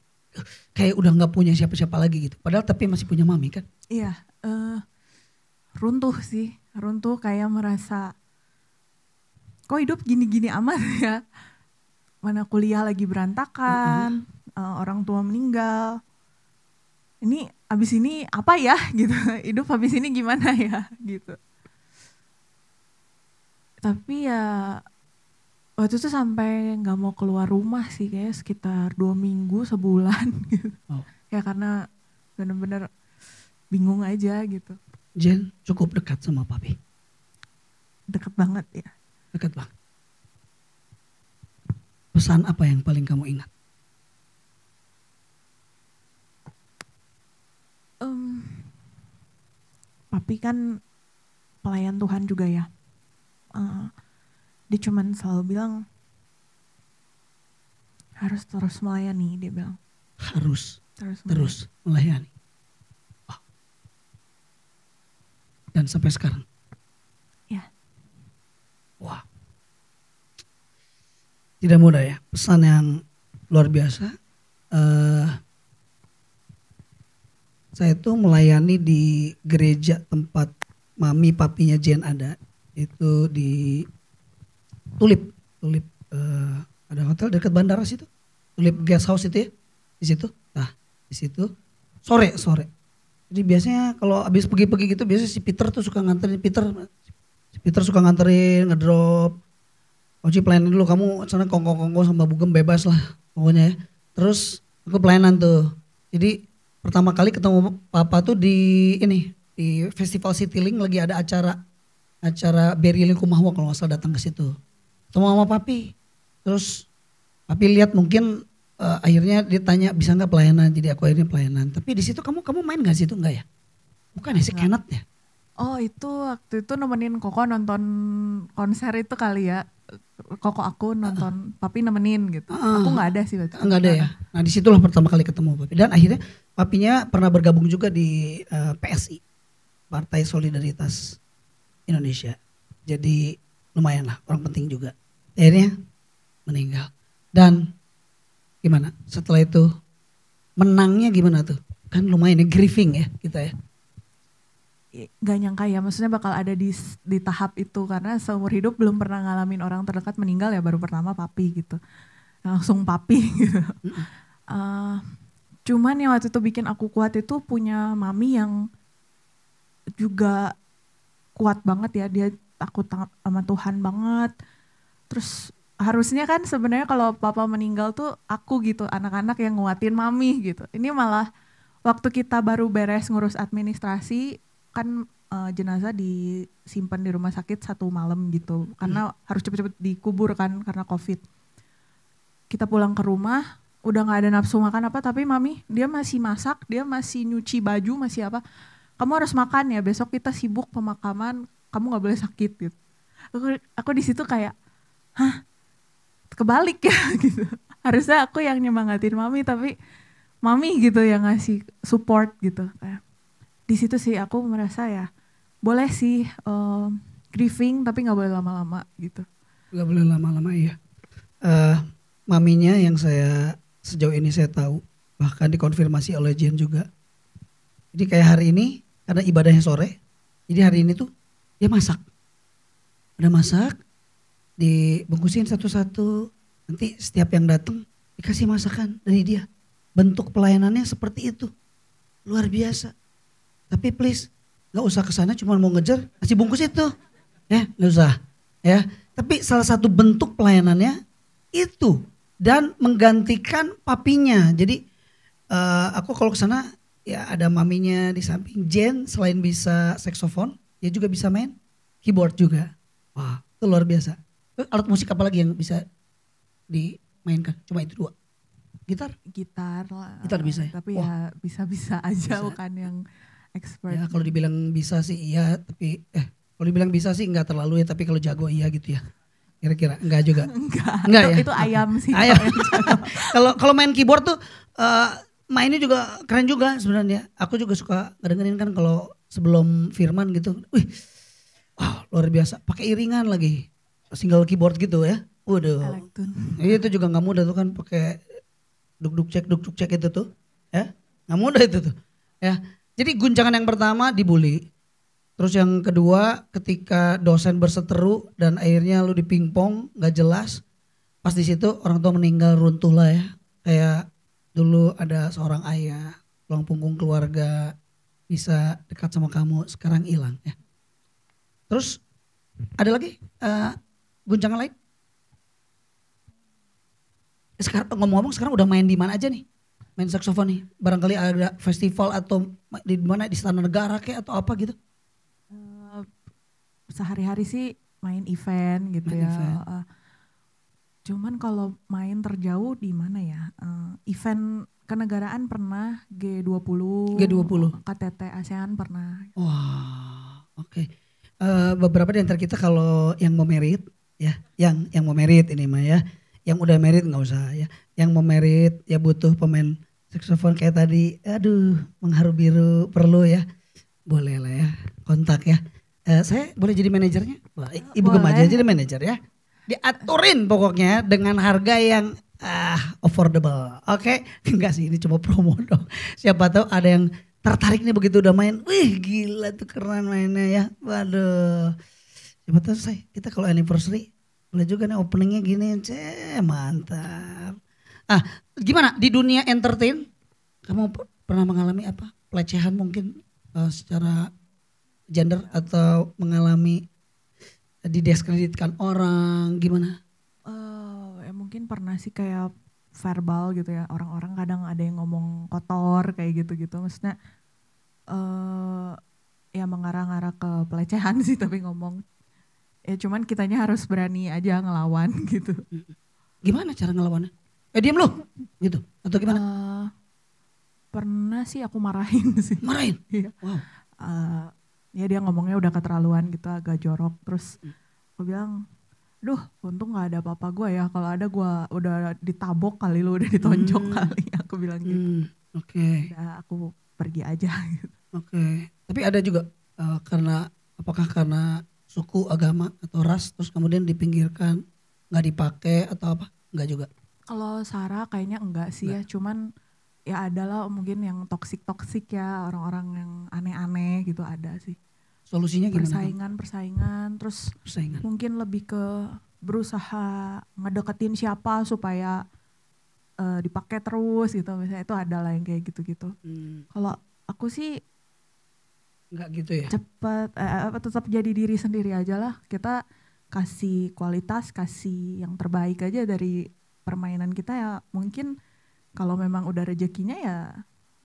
Kayak udah nggak punya siapa-siapa lagi gitu. Padahal tapi masih punya mami kan? Iya, runtuh sih. Runtuh kayak merasa kok hidup gini-gini amat ya. Mana kuliah lagi berantakan, orang tua meninggal. Ini abis ini apa ya gitu, hidup habis ini gimana ya gitu. Tapi ya waktu itu sampai nggak mau keluar rumah sih, kayak sekitar 2 minggu, sebulan gitu. Oh. Ya karena bener-bener bingung aja gitu. Jen cukup dekat sama papi. Deket banget ya. Dekat banget. Pesan apa yang paling kamu ingat? Papi kan pelayan Tuhan juga ya. Dia cuman selalu bilang harus terus melayani, dia bilang. Harus Terus melayani. Wow. Dan sampai sekarang? Ya. Wow. Tidak mudah ya, pesan yang luar biasa. Saya tuh melayani di gereja tempat mami papinya Jen ada. Itu di Tulip. Ada hotel dekat bandara situ. Tulip Guest House itu ya. Di situ. Nah, di situ sore. Jadi biasanya kalau habis pergi-pergi gitu biasanya si Peter tuh suka nganterin Si Peter suka nganterin, ngedrop. Oci pelayanan dulu, kamu sana kongko-kongko sama Bugem bebas lah pokoknya ya. Terus aku pelayanan tuh. Jadi pertama kali ketemu papa tuh di Festival Citylink lagi ada acara Berry Lingkumahwa kalau nggak salah, datang ke situ. Ketemu sama papi. Terus papi lihat mungkin akhirnya dia tanya bisa nggak pelayanan, jadi aku akhirnya pelayanan. Tapi di situ kamu main nggak situ, enggak ya? Bukan ya, si Kenneth ya? Oh itu waktu itu nemenin Koko nonton konser itu kali ya. Koko aku nonton, papi nemenin gitu. Aku nggak ada sih waktu itu. Nggak ada ya. Nah disitulah pertama kali ketemu papi. Dan akhirnya papinya pernah bergabung juga di PSI, Partai Solidaritas Indonesia. Jadi lumayan lah, orang penting juga. Akhirnya meninggal. Dan gimana setelah itu menangnya gimana tuh? Kan lumayan ya, grieving ya kita ya. Gak nyangka ya, maksudnya bakal ada di tahap itu karena seumur hidup belum pernah ngalamin orang terdekat meninggal ya, baru pertama papi gitu, langsung papi gitu. Cuman yang waktu itu bikin aku kuat itu punya mami yang juga kuat banget ya, dia takut sama Tuhan banget. Terus harusnya kan sebenarnya kalau papa meninggal tuh aku gitu, anak-anak yang nguatin mami gitu. Ini malah waktu kita baru beres ngurus administrasi kan jenazah disimpan di rumah sakit 1 malam gitu karena harus cepet-cepet dikubur kan karena COVID. Kita pulang ke rumah udah nggak ada nafsu makan apa, tapi mami dia masih masak, dia masih nyuci baju, masih apa. Kamu harus makan ya, besok kita sibuk pemakaman, kamu nggak boleh sakit gitu. Aku di situ kayak, hah, kebalik ya gitu. Harusnya aku yang nyemangatin mami, tapi mami gitu yang ngasih support gitu kayak. Di situ sih aku merasa ya boleh sih grieving tapi nggak boleh lama-lama gitu. Nggak boleh lama-lama ya. Maminya yang sejauh ini saya tahu bahkan dikonfirmasi oleh Jen juga. Jadi kayak hari ini karena ibadahnya sore, jadi hari ini tuh dia masak. Udah masak, dibungkusin satu-satu. Nanti setiap yang datang dikasih masakan dari dia. Bentuk pelayanannya seperti itu, luar biasa. Tapi please nggak usah kesana cuma mau ngejar nasi bungkus itu, ya nggak usah ya. Tapi salah satu bentuk pelayanannya itu dan menggantikan papinya. Jadi aku kalau kesana ya ada maminya di samping. Jen selain bisa saksofon, dia juga bisa main keyboard juga. Wah itu luar biasa. Alat musik apa lagi yang bisa dimainkan? Cuma itu 2. Gitar lah. Gitar bisa ya? Tapi Wah. ya bisa-bisa aja, Bisa. bukan yang expert. Ya kalau dibilang bisa sih iya, tapi kalau dibilang bisa sih enggak terlalu ya, tapi kalau jago iya gitu ya. kira-kira? Enggak juga. Enggak ya? itu ayam sih. Ayam. Kalau main keyboard tuh mainnya juga keren juga sebenarnya. Aku juga suka ngedengerin kan kalau sebelum Firman gitu. Wih, wow, luar biasa. Pakai iringan lagi, single keyboard gitu ya. Waduh. Elektron. Itu juga nggak mudah tuh kan pakai duk duk cek itu tuh, ya nggak mudah itu tuh. Ya, jadi guncangan yang pertama dibully. Terus yang kedua ketika dosen berseteru dan akhirnya lu dipingpong nggak jelas. Pas di situ orang tua meninggal runtuh lah ya. Kayak dulu ada seorang ayah, tulang punggung keluarga bisa dekat sama kamu, sekarang hilang ya. Terus ada lagi guncangan lain? Sekarang ngomong-ngomong sekarang udah main di mana aja nih? Main saksofon nih. Barangkali ada festival atau di mana di Istana Negara kayak atau apa gitu? Sehari-hari sih main event gitu Main ya. event. Cuman kalau main terjauh di mana ya? Event kenegaraan pernah, G20, KTT ASEAN pernah. Wah, oke. Beberapa di antara kita kalau yang mau merit ya, yang mau merit ini mah ya. Yang udah merit nggak usah ya. Yang mau merit ya butuh pemain saksofon kayak tadi. Aduh, mengharu biru perlu ya. Boleh lah ya, kontak ya. Saya boleh jadi manajernya? Wah, Ibu Gema aja jadi manajer ya. Diaturin pokoknya dengan harga yang affordable. Oke, enggak sih ini cuma promo dong. Siapa tahu ada yang tertarik nih begitu udah main. Wih gila tuh keren mainnya ya. Waduh. Siapa tahu kita kalau anniversary boleh juga nih openingnya gini. Mantap. Gimana di dunia entertain? Kamu pernah mengalami apa? Pelecehan mungkin secara gender atau mengalami didiskreditkan orang gimana? Ya mungkin pernah sih kayak verbal gitu ya, orang-orang kadang ada yang ngomong kotor kayak gitu-gitu, maksudnya ya mengarah-ngarah ke pelecehan sih, tapi ngomong ya cuman kitanya harus berani aja ngelawan gitu. Gimana cara ngelawannya? Diam lu gitu atau gimana? Pernah sih aku marahin sih. Marahin? Iya. Wow. Ya dia ngomongnya udah keterlaluan gitu, agak jorok, terus aku bilang, duh untung gak ada apa-apa gue ya, kalau ada gue udah ditabok kali, lu udah ditonjok kali, aku bilang gitu. Oke. Udah aku pergi aja gitu. Oke. Tapi ada juga apakah karena suku, agama atau ras terus kemudian dipinggirkan, nggak dipakai atau apa? Nggak juga. Kalau Sarah kayaknya enggak sih ya, cuman ya adalah mungkin yang toksik ya, orang-orang yang aneh-aneh gitu ada sih. Solusinya gimana? Persaingan, terus mungkin lebih ke berusaha ngedeketin siapa supaya dipakai terus gitu, misalnya itu adalah yang kayak gitu-gitu. Kalau aku sih nggak gitu ya? Tetap jadi diri sendiri aja lah, kita kasih kualitas, kasih yang terbaik aja dari permainan kita ya. Mungkin kalau memang udah rezekinya ya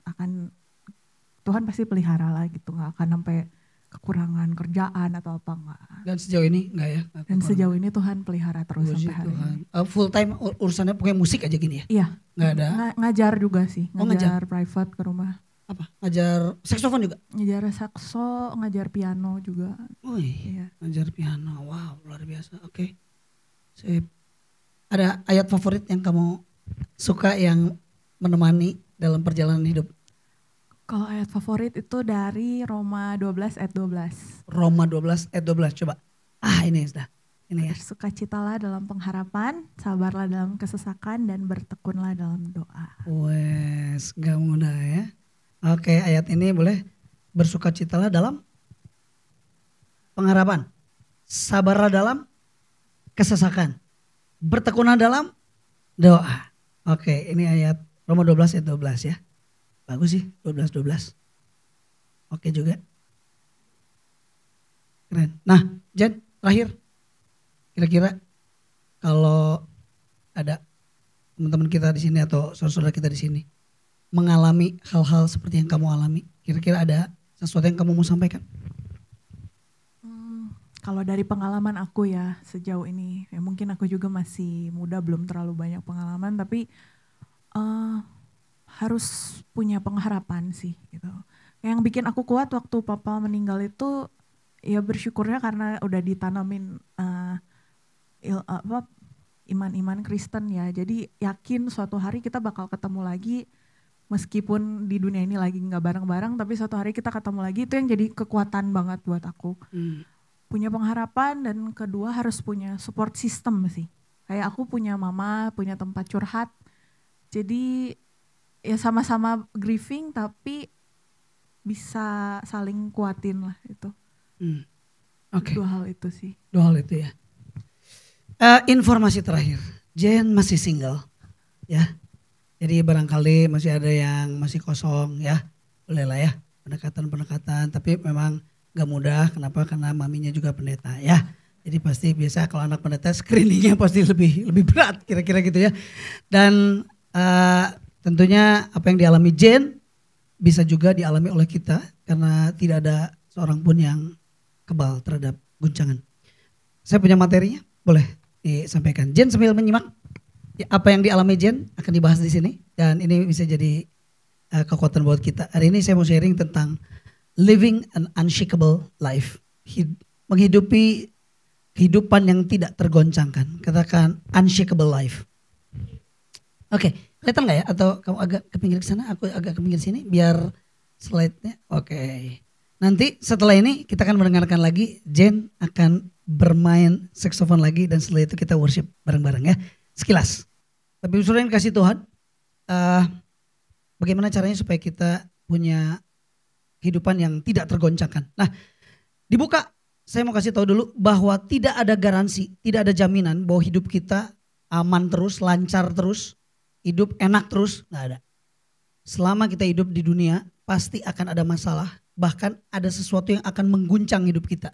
akan Tuhan pasti pelihara lah gitu, nggak akan sampai kekurangan kerjaan atau apa enggak. Dan sejauh ini enggak ya? Dan sejauh ini Tuhan pelihara terus sampai hari ini. Full time urusannya pokoknya musik aja gini ya? Iya. Nggak ada? Ngajar juga sih, ngajar private ke rumah. Apa? Ngajar saksofon juga? Ngajar sakso, ngajar piano juga. Iya. Ngajar piano, wow luar biasa. Oke. Sip. Ada ayat favorit yang kamu suka yang menemani dalam perjalanan hidup? Kalau ayat favorit itu dari Roma 12 ayat 12. Roma 12 ayat 12 coba. Ini sudah. Ini ya. Bersukacitalah dalam pengharapan, sabarlah dalam kesesakan, dan bertekunlah dalam doa. Wes, gak mudah ya. Oke, ayat ini boleh. Bersukacitalah dalam pengharapan, sabarlah dalam kesesakan, bertekunlah dalam doa. Oke, ini ayat Roma 12 ayat 12 ya. Bagus sih, 12. Oke juga. Keren. Nah, Jen, terakhir. Kira-kira kalau ada teman-teman kita di sini atau saudara-saudara kita di sini mengalami hal-hal seperti yang kamu alami, kira-kira ada sesuatu yang kamu mau sampaikan? Kalau dari pengalaman aku ya sejauh ini, ya mungkin aku juga masih muda, belum terlalu banyak pengalaman, tapi harus punya pengharapan sih gitu. Yang bikin aku kuat waktu papa meninggal itu ya bersyukurnya karena udah ditanamin iman-iman Kristen ya. Jadi yakin suatu hari kita bakal ketemu lagi. Meskipun di dunia ini lagi gak bareng-bareng, tapi suatu hari kita ketemu lagi. Itu yang jadi kekuatan banget buat aku. Punya pengharapan, dan kedua harus punya support system sih. Kayak aku punya mama, punya tempat curhat. Jadi ya sama-sama grieving tapi bisa saling kuatin lah itu. Oke. Dua hal itu sih. Dua hal itu ya. Informasi terakhir, Jen masih single ya. Jadi barangkali masih ada yang masih kosong ya. Boleh lah ya, pendekatan-pendekatan. Tapi memang gak mudah, kenapa? Karena maminya juga pendeta ya. Jadi pasti biasa kalau anak pendeta screeningnya pasti lebih berat kira-kira gitu ya. Dan tentunya apa yang dialami Jen bisa juga dialami oleh kita. Karena tidak ada seorang pun yang kebal terhadap guncangan. Saya punya materinya, boleh disampaikan. Jen sambil menyimak. Apa yang dialami Jen akan dibahas di sini, dan ini bisa jadi kekuatan buat kita. Hari ini saya mau sharing tentang living an unshakable life, menghidupi kehidupan yang tidak tergoncangkan. Katakan unshakable life. Oke, kelihatan nggak ya? Atau kamu agak ke pinggir sana, aku agak ke pinggir sini, biar slide-nya. Oke. Nanti setelah ini kita akan mendengarkan lagi, Jen akan bermain saxophone lagi, dan setelah itu kita worship bareng-bareng ya. Sekilas. Tapi saudara yang kasih Tuhan, bagaimana caranya supaya kita punya kehidupan yang tidak tergoncangkan. Nah, dibuka, saya mau kasih tahu dulu bahwa tidak ada garansi, tidak ada jaminan bahwa hidup kita aman terus, lancar terus, hidup enak terus, nggak ada. Selama kita hidup di dunia, pasti akan ada masalah, bahkan ada sesuatu yang akan mengguncang hidup kita.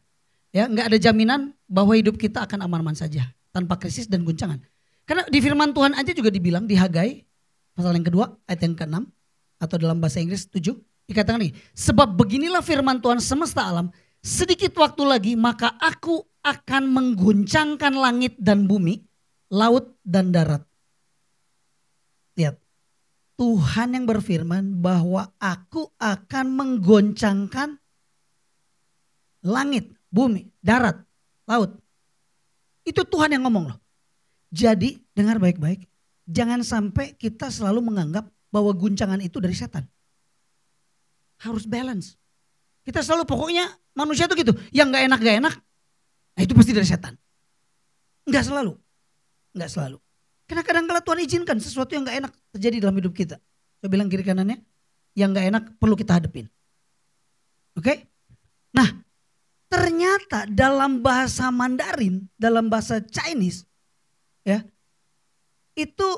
Ya, nggak ada jaminan bahwa hidup kita akan aman-aman saja, tanpa krisis dan guncangan. Karena di firman Tuhan aja juga dibilang di Hagai pasal yang kedua ayat yang ke-6 atau dalam bahasa Inggris 7 dikatakan nih, sebab beginilah firman Tuhan semesta alam, sedikit waktu lagi maka aku akan mengguncangkan langit dan bumi, laut dan darat. Lihat, Tuhan yang berfirman bahwa aku akan menggoncangkan langit, bumi, darat, laut. Itu Tuhan yang ngomong loh. Jadi dengar baik-baik, jangan sampai kita selalu menganggap bahwa guncangan itu dari setan. Harus balance. Kita selalu pokoknya manusia tuh gitu, yang gak enak, nah itu pasti dari setan. Enggak selalu. Karena kadang-kadang Tuhan izinkan sesuatu yang gak enak terjadi dalam hidup kita. Saya bilang kiri kanannya, yang gak enak perlu kita hadepin. Oke? Nah, ternyata dalam bahasa Mandarin, dalam bahasa Chinese, ya, itu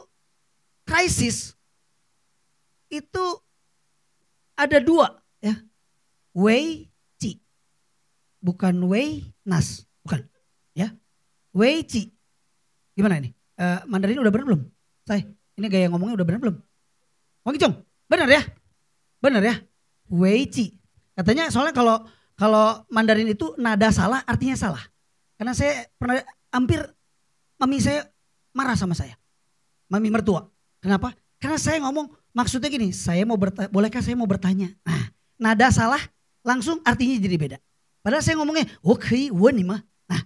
krisis itu ada dua ya, wei ci, bukan wei nas, bukan ya, wei ci. Gimana ini? Mandarin udah benar belum? Saya ini gaya ngomongnya udah benar belum? Wang Icong, benar ya, wei ci. Katanya soalnya kalau Mandarin itu nada salah artinya salah. Karena saya pernah hampir mami saya marah sama saya, mami mertua. Kenapa? Karena saya ngomong maksudnya gini, bolehkah saya mau bertanya? Nah, nada salah langsung artinya jadi beda. Padahal saya ngomongnya, oke, wen mah. Nah,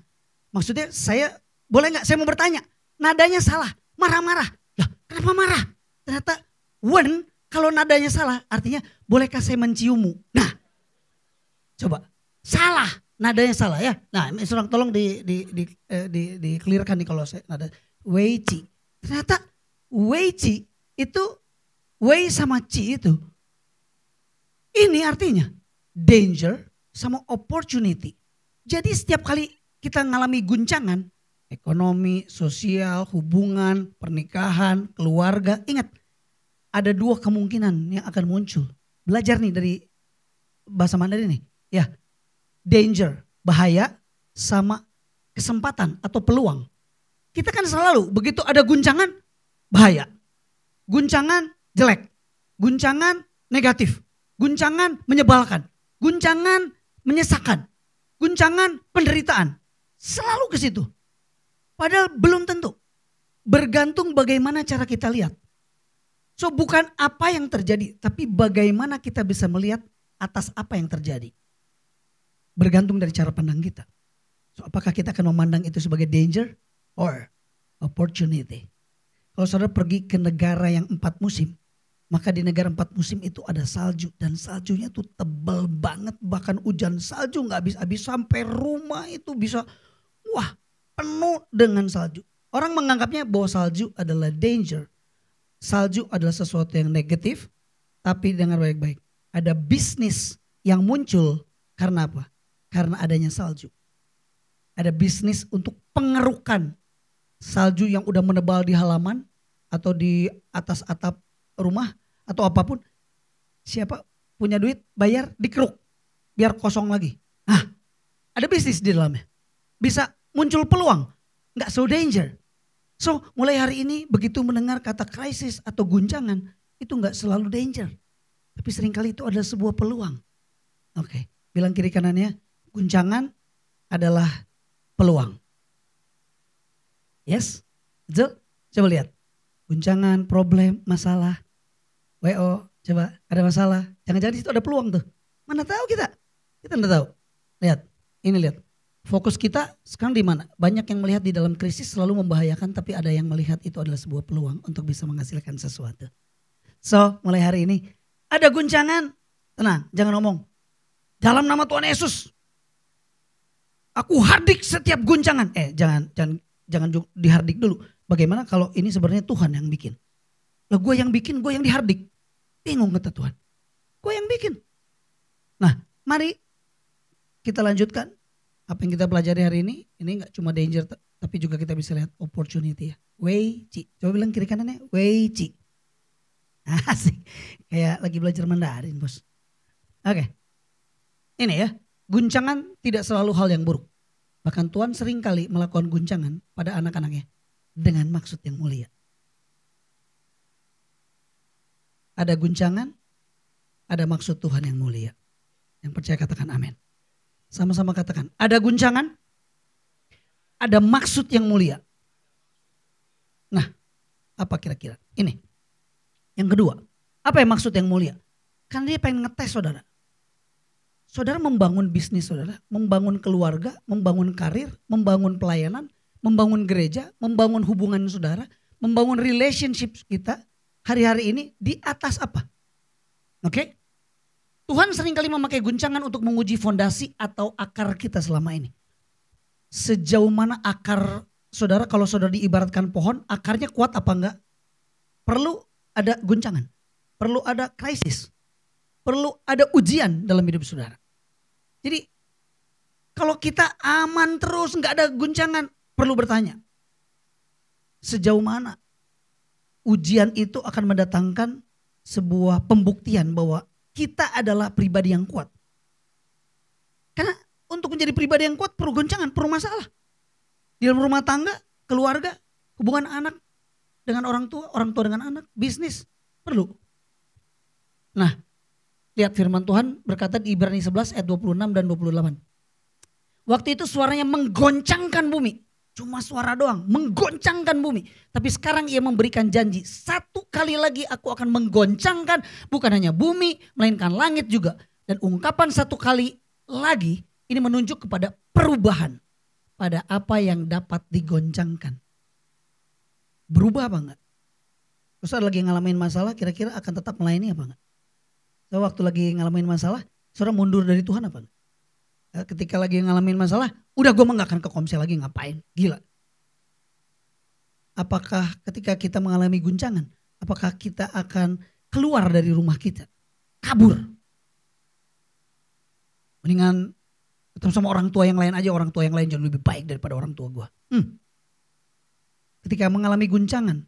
maksudnya saya boleh nggak saya mau bertanya? Nadanya salah, marah-marah. Lah, kenapa marah? Ternyata wen kalau nadanya salah artinya bolehkah saya menciummu? Nah, coba salah, nadanya salah ya. Nah, seorang tolong di clearkan nih kalau saya nada. Wei Ci. Ternyata Wei Ci itu, Wei sama Ci itu, ini artinya danger sama opportunity. Jadi setiap kali kita ngalami guncangan, ekonomi, sosial, hubungan, pernikahan, keluarga, ingat ada dua kemungkinan yang akan muncul. Belajar nih dari bahasa Mandarin nih, ya, danger, bahaya, sama kesempatan atau peluang. Kita kan selalu begitu ada guncangan, bahaya. Guncangan jelek, guncangan negatif, guncangan menyebalkan, guncangan menyesakan, guncangan penderitaan. Selalu ke situ. Padahal belum tentu. Bergantung bagaimana cara kita lihat. So bukan apa yang terjadi, tapi bagaimana kita bisa melihat atas apa yang terjadi. Bergantung dari cara pandang kita. So apakah kita akan memandang itu sebagai danger or opportunity. Kalau saudara pergi ke negara yang 4 musim, maka di negara 4 musim itu ada salju. Dan saljunya tuh tebal banget, bahkan hujan salju gak habis-habis sampai rumah itu bisa penuh dengan salju. Orang menganggapnya bahwa salju adalah danger. Salju adalah sesuatu yang negatif, tapi dengar baik-baik. Ada bisnis yang muncul karena apa? Karena adanya salju. Ada bisnis untuk pengerukan salju yang udah menebal di halaman atau di atas atap rumah atau apapun. Siapa punya duit bayar dikeruk biar kosong lagi. Nah, ada bisnis di dalamnya. Bisa muncul peluang, nggak so danger. So mulai hari ini begitu mendengar kata krisis atau guncangan, itu nggak selalu danger. Tapi seringkali itu adalah sebuah peluang. Oke, bilang kiri kanannya, guncangan adalah peluang. Yes, betul? Coba lihat. Guncangan, problem, masalah. WO, coba ada masalah. Jangan-jangan di situ ada peluang tuh. Mana tahu kita? Kita nggak tahu. Lihat, ini lihat. Fokus kita sekarang di mana? Banyak yang melihat di dalam krisis selalu membahayakan, tapi ada yang melihat itu adalah sebuah peluang untuk bisa menghasilkan sesuatu. So, mulai hari ini ada guncangan, tenang, jangan ngomong. Dalam nama Tuhan Yesus, aku hardik setiap guncangan. Jangan dihardik dulu. Bagaimana kalau ini sebenarnya Tuhan yang bikin? Lah gue yang bikin, gue yang dihardik. Bingung kata Tuhan. Gue yang bikin. Nah, mari kita lanjutkan. Apa yang kita pelajari hari ini gak cuma danger tapi juga kita bisa lihat opportunity ya. Wei Ci. Coba bilang kiri kanannya, Wei Ci. Asik. Kayak lagi belajar Mandarin bos. Oke. Ini ya, guncangan tidak selalu hal yang buruk. Bahkan Tuhan sering kali melakukan guncangan pada anak-anaknya dengan maksud yang mulia. Ada guncangan, ada maksud Tuhan yang mulia. Yang percaya katakan amin. Sama-sama katakan, ada guncangan, ada maksud yang mulia. Nah, apa kira-kira? Ini. Yang kedua, apa yang maksud yang mulia? Kan dia pengen ngetes saudara. Saudara membangun bisnis saudara, membangun keluarga, membangun karir, membangun pelayanan, membangun gereja, membangun hubungan saudara, membangun relationship kita hari-hari ini di atas apa? Oke? Tuhan seringkali memakai guncangan untuk menguji fondasi atau akar kita selama ini. Sejauh mana akar saudara, kalau saudara diibaratkan pohon, akarnya kuat apa enggak? Perlu ada guncangan, perlu ada krisis, perlu ada ujian dalam hidup saudara. Jadi kalau kita aman terus enggak ada guncangan, perlu bertanya. Sejauh mana ujian itu akan mendatangkan sebuah pembuktian bahwa kita adalah pribadi yang kuat. Karena untuk menjadi pribadi yang kuat perlu goncangan, perlu masalah. Di dalam rumah tangga, keluarga, hubungan anak dengan orang tua dengan anak, bisnis, perlu. Nah, lihat firman Tuhan berkata di Ibrani 11 ayat 26 dan 28. Waktu itu suaranya menggoncangkan bumi. Cuma suara doang, menggoncangkan bumi. Tapi sekarang ia memberikan janji, satu kali lagi aku akan menggoncangkan bukan hanya bumi, melainkan langit juga. Dan ungkapan satu kali lagi ini menunjuk kepada perubahan pada apa yang dapat digoncangkan. Berubah apa enggak? Terus lagi ngalamin masalah, kira-kira akan tetap melayani apa enggak? So, waktu lagi ngalamin masalah, saudara mundur dari Tuhan apa enggak? Ketika lagi ngalamin masalah, udah gue mah gak akan ke komsel lagi, ngapain? Gila. Apakah ketika kita mengalami guncangan, apakah kita akan keluar dari rumah kita? Kabur. Mendingan ketemu sama orang tua yang lain aja, orang tua yang lain jauh lebih baik daripada orang tua gue. Ketika mengalami guncangan,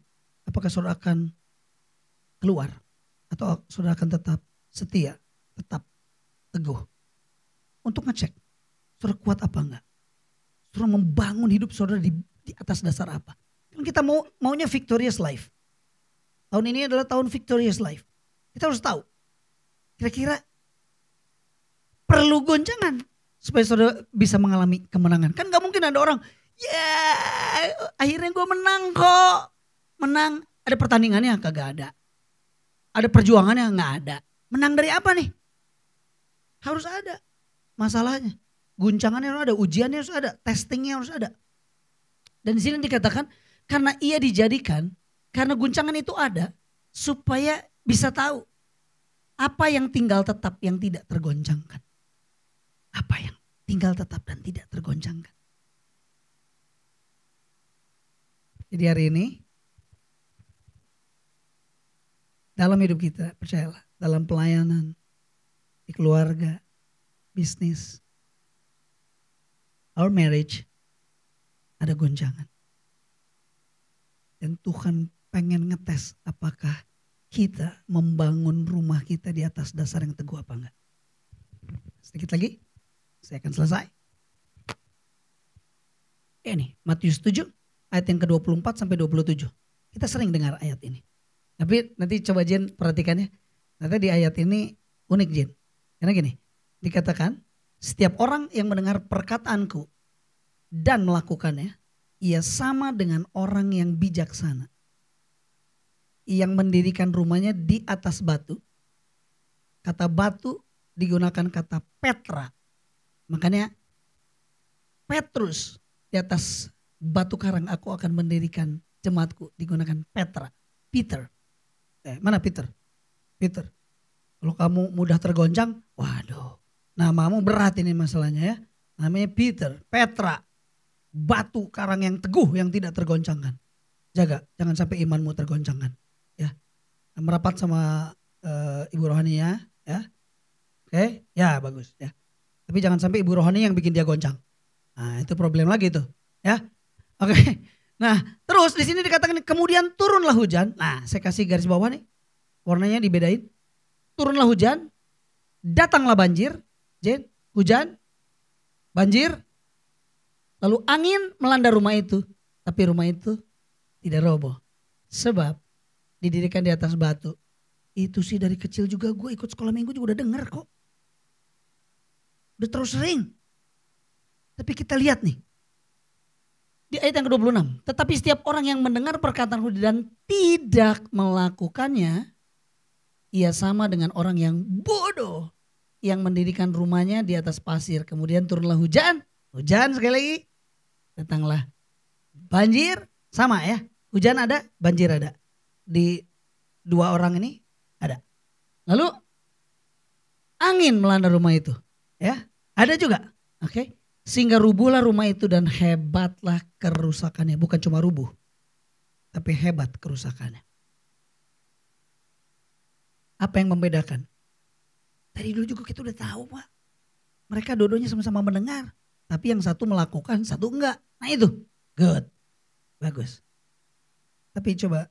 apakah saudara akan keluar? Atau saudara akan tetap setia, tetap teguh? Untuk ngecek, saudara kuat apa enggak? Saudara membangun hidup saudara di atas dasar apa? Kan kita maunya victorious life. Tahun ini adalah tahun victorious life. Kita harus tahu, kira-kira perlu goncangan supaya saudara bisa mengalami kemenangan. Kan gak mungkin ada orang, akhirnya gue menang kok. Menang, ada pertandingannya kagak ada. Ada perjuangannya gak ada. Menang dari apa nih? Harus ada. Masalahnya, guncangannya harus ada, ujiannya harus ada, testingnya harus ada. Dan di sini dikatakan karena ia dijadikan, karena guncangan itu ada supaya bisa tahu apa yang tinggal tetap yang tidak tergoncangkan. Apa yang tinggal tetap dan tidak tergoncangkan. Jadi hari ini dalam hidup kita, percayalah, dalam pelayanan, di keluarga, bisnis, our marriage, ada goncangan. Dan Tuhan pengen ngetes apakah kita membangun rumah kita di atas dasar yang teguh apa enggak. Sedikit lagi, saya akan selesai. Ini Matius 7 ayat yang ke-24 sampai 27. Kita sering dengar ayat ini. Tapi nanti coba Jen perhatikannya. Nanti di ayat ini unik Jen. Karena gini, dikatakan setiap orang yang mendengar perkataanku dan melakukannya, ia sama dengan orang yang bijaksana. Yang mendirikan rumahnya di atas batu. Kata batu digunakan kata Petra. Makanya Petrus di atas batu karang aku akan mendirikan jemaatku digunakan Petra. Peter. Mana Peter? Peter. Kalau kamu mudah tergoncang, waduh. Namamu berat ini masalahnya ya. Namanya Peter, Petra. Batu karang yang teguh yang tidak tergoncangkan. Jaga, jangan sampai imanmu tergoncangkan. Ya, merapat sama ibu rohani ya. Oke, ya bagus ya. Tapi jangan sampai ibu rohani yang bikin dia goncang. Nah itu problem lagi tuh ya. Oke. Nah terus di sini dikatakan kemudian turunlah hujan. Nah saya kasih garis bawah nih. Warnanya dibedain. Turunlah hujan. Datanglah banjir. Jen, hujan. Banjir. Lalu angin melanda rumah itu. Tapi rumah itu tidak roboh. Sebab didirikan di atas batu. Itu sih dari kecil juga gue ikut sekolah minggu juga udah denger kok. Udah terus sering. Tapi kita lihat nih. Di ayat yang ke-26. Tetapi setiap orang yang mendengar perkataan dan tidak melakukannya. Ia sama dengan orang yang bodoh. Yang mendirikan rumahnya di atas pasir. Kemudian turunlah hujan. Hujan sekali lagi. Datanglah banjir. Sama ya. Hujan ada, banjir ada. Di dua orang ini ada. Lalu angin melanda rumah itu. Ya, ada juga. Oke. Sehingga rubuhlah rumah itu dan hebatlah kerusakannya. Bukan cuma rubuh. Tapi hebat kerusakannya. Apa yang membedakan? Dari dulu juga kita udah tahu Pak. Mereka dua-duanya sama-sama mendengar. Tapi yang satu melakukan, satu enggak. Nah itu. Good. Bagus. Tapi coba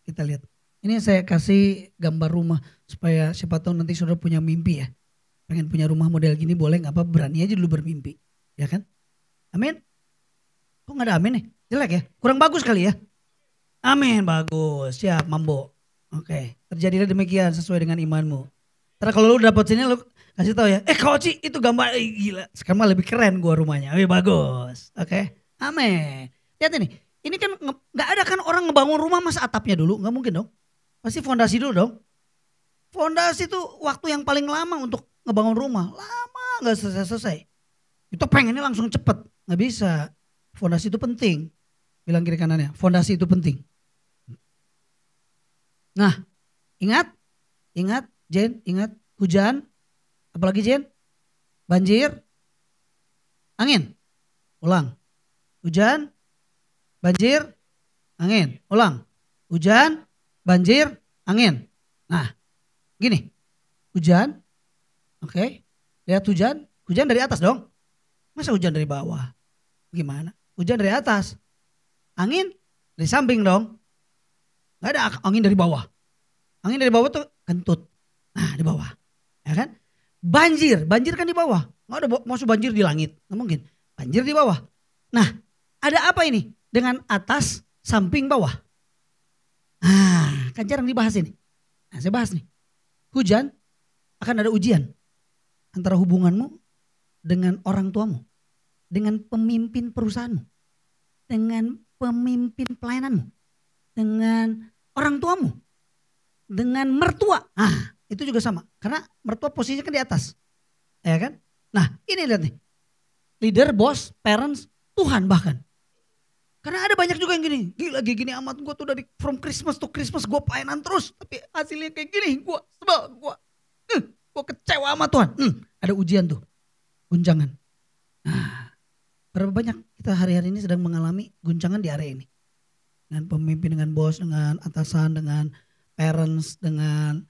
kita lihat. Ini saya kasih gambar rumah. Supaya siapa tahu nanti saudara punya mimpi ya. Pengen punya rumah model gini boleh gak apa. Berani aja dulu bermimpi. Ya kan? Amin. Kok gak ada amin nih? Jelek ya? Kurang bagus kali ya? Amin. Bagus. Siap Mambo. Oke. Terjadilah demikian sesuai dengan imanmu. Ntar kalau lu dapet sini lu kasih tahu ya. Coach itu gambar gila. Sekarang mah lebih keren gua rumahnya. Bagus. Oke. Amin. Lihat ini. Ini kan gak ada kan orang ngebangun rumah masa atapnya dulu. Gak mungkin dong. Pasti fondasi dulu dong. Fondasi itu waktu yang paling lama untuk ngebangun rumah. Lama gak selesai-selesai. Itu pengennya langsung cepet. Gak bisa. Fondasi itu penting. Bilang kiri kanannya. Fondasi itu penting. Nah. Ingat. Jen. Ingat. Hujan. Apalagi Jen. Banjir. Angin. Ulang. Hujan. Banjir. Angin. Ulang. Hujan. Banjir. Angin. Nah. Gini. Hujan. Oke. Lihat hujan. Hujan dari atas dong. Masa hujan dari bawah? Gimana? Hujan dari atas. Angin dari samping dong. Gak ada angin dari bawah. Angin dari bawah tuh kentut. Nah di bawah. Ya kan? Banjir. Banjir kan di bawah. Gak ada maksud banjir di langit. Gak mungkin. Banjir di bawah. Nah ada apa ini? Dengan atas, samping, bawah. Nah kan jarang dibahas ini. Nah saya bahas nih. Hujan akan ada ujian. Antara hubunganmu dengan orang tuamu. Dengan pemimpin perusahaanmu. Dengan pemimpin pelayananmu. Dengan orang tuamu. Dengan mertua. Nah itu juga sama. Karena mertua posisinya kan di atas. Ya kan? Nah ini lihat nih. Leader, bos, parents, Tuhan bahkan. Karena ada banyak juga yang gini, gila gini amat gue tuh dari from Christmas to Christmas gue pelayanan terus. Tapi hasilnya kayak gini, gue sebel, gue kecewa sama Tuhan. Ada ujian tuh, guncangan. Nah, berapa banyak kita hari-hari ini sedang mengalami guncangan di area ini. Dengan pemimpin, dengan bos, dengan atasan, dengan parents, dengan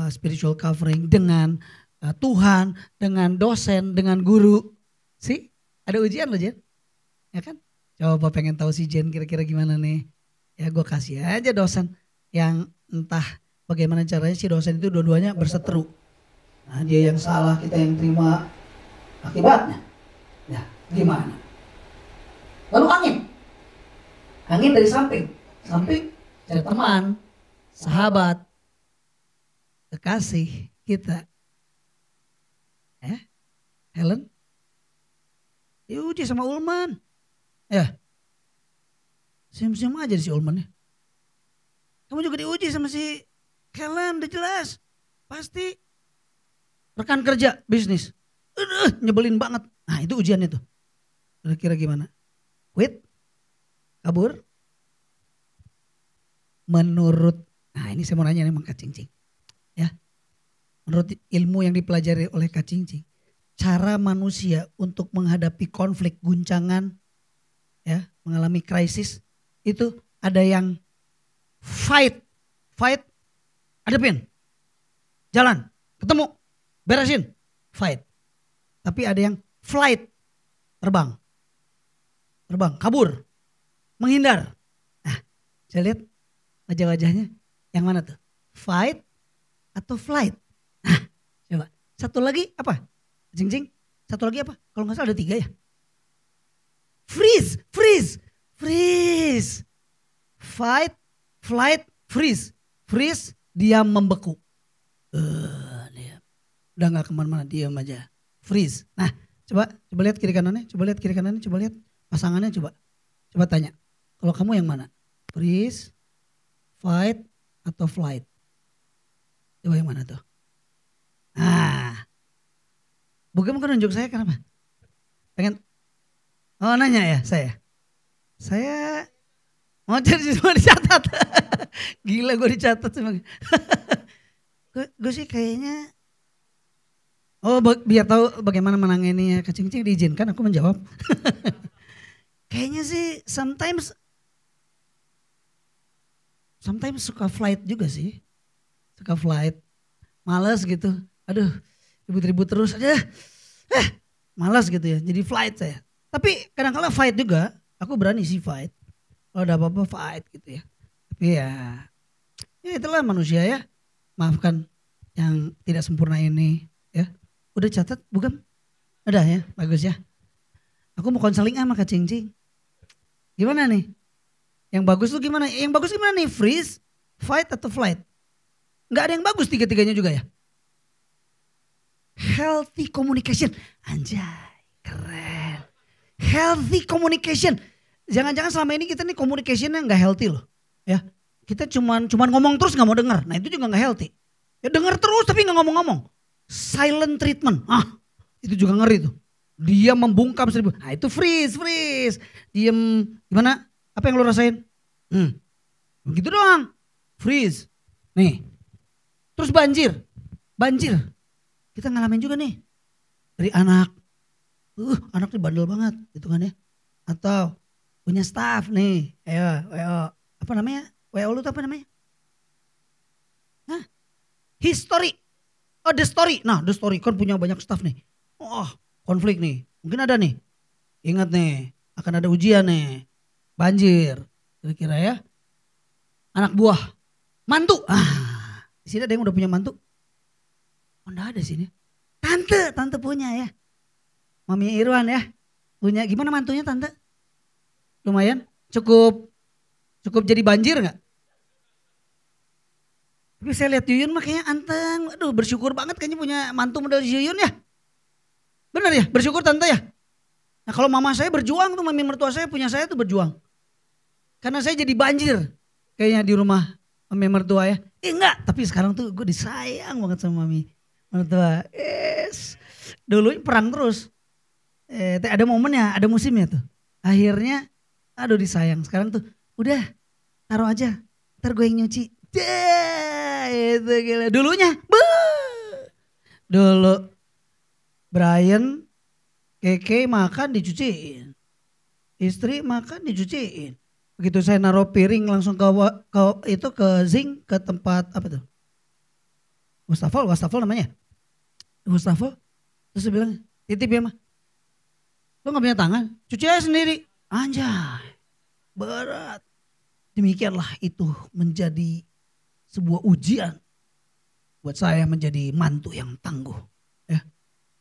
spiritual covering, dengan Tuhan, dengan dosen, dengan guru. Sih, ada ujian loh Jen, ya kan? Coba pengen tahu si Jen kira-kira gimana nih. Ya gue kasih aja dosen yang entah bagaimana caranya si dosen itu dua-duanya berseteru. Nah dia yang salah, kita yang terima akibatnya. Ya gimana? Lalu angin dari samping dari teman, sahabat, kekasih kita. Helen diuji sama Ulman. Ya, sim-sim aja si Ulman ya. Kamu juga diuji sama si Helen, udah jelas. Pasti rekan kerja, bisnis. Nyebelin banget. Nah itu ujiannya tuh. Kira-kira gimana? Quit? Kabur? Menurut, nah ini saya mau nanya nih Kak Cincing. Ya, menurut ilmu yang dipelajari oleh Kak Cincing. Cara manusia untuk menghadapi konflik, guncangan, ya, mengalami krisis itu ada yang fight, hadapin, jalan, ketemu, beresin, fight. Tapi ada yang flight, terbang, kabur, menghindar. Nah, saya lihat wajah-wajahnya yang mana tuh? Fight atau flight? Nah, coba satu lagi apa? Jing, satu lagi apa? Kalau nggak salah ada 3 ya. Freeze. Fight, flight, freeze. Freeze, diam, membeku. Diam. Udah gak kemana-mana, diam aja. Freeze. Nah, coba lihat kiri kanannya, coba lihat pasangannya, coba tanya. Kalau kamu yang mana? Freeze, fight, atau flight? Coba yang mana tuh? Nah, bukan nunjuk saya kenapa? Pengen nanya ya saya mau jadi semua dicatat. Gila gue dicatat semua. gue sih kayaknya biar tahu bagaimana menangani Kak Cincing diizinkan aku menjawab. Kayaknya sih sometimes suka flight juga sih. Suka flight. Males gitu. Aduh, ribut-ribut terus aja. Malas gitu ya. Jadi flight saya. Tapi kadang-kadang fight juga. Aku berani sih fight. Kalau ada apa-apa fight gitu ya. Tapi ya itulah manusia ya. Maafkan yang tidak sempurna ini ya. Udah catat bukan? Udah ya, bagus ya. Aku mau konseling sama Kak Cincing. Gimana nih? Yang bagus tuh gimana? Yang bagus gimana nih? Freeze, fight atau flight? Gak ada yang bagus tiga-tiganya juga ya. Healthy communication. Anjay, keren. Healthy communication. Jangan-jangan selama ini kita nih communicationnya gak healthy loh. Ya, kita cuman ngomong terus gak mau denger. Nah itu juga gak healthy. Ya denger terus tapi gak ngomong-ngomong. Silent treatment. Itu juga ngeri tuh. Dia membungkam 1000. Nah itu freeze. Diem, gimana? Apa yang lo rasain? Begitu doang. Freeze. Nih. Terus banjir. Kita ngalamin juga nih. Dari anak. Anak nih bandel banget. Gitu kan ya. Atau punya staff nih. Ayo. Apa namanya? WO lu tuh apa namanya? History. The story. Nah the story kan punya banyak staff nih. Konflik nih. Mungkin ada nih. Ingat nih. Akan ada ujian nih. Banjir. Kira-kira ya. Anak buah. Mantu. Di sini ada yang udah punya mantu? Oh enggak ada sini. Tante punya ya. Mami Irwan ya. Punya. Gimana mantunya tante? Lumayan. Cukup jadi banjir gak? Tapi saya lihat Yuyun mah kayaknya anteng. Aduh bersyukur banget kayaknya punya mantu model Yuyun ya. Benar ya? Bersyukur tante ya? Nah kalau mama saya berjuang tuh, mami mertua saya punya saya tuh berjuang. Karena saya jadi banjir. Kayaknya di rumah mami mertua ya. Enggak, tapi sekarang tuh gue disayang banget sama mami mertua. Dulu perang terus. Ada momennya, ada musimnya tuh. Akhirnya Aduh disayang. Sekarang tuh udah taruh aja. Ntar gue yang nyuci. Itu gila. Dulunya. Dulu Brian, Keke makan dicuciin. Istri makan dicuciin. Begitu saya naruh piring langsung ke zinc, ke tempat apa tuh? Wastafel namanya. Wastafel. Terus dia bilang, titip ya mah. Lo gak punya tangan? Cuci aja sendiri. Anjay. Berat. Demikianlah itu menjadi sebuah ujian. Buat saya menjadi mantu yang tangguh. Ya.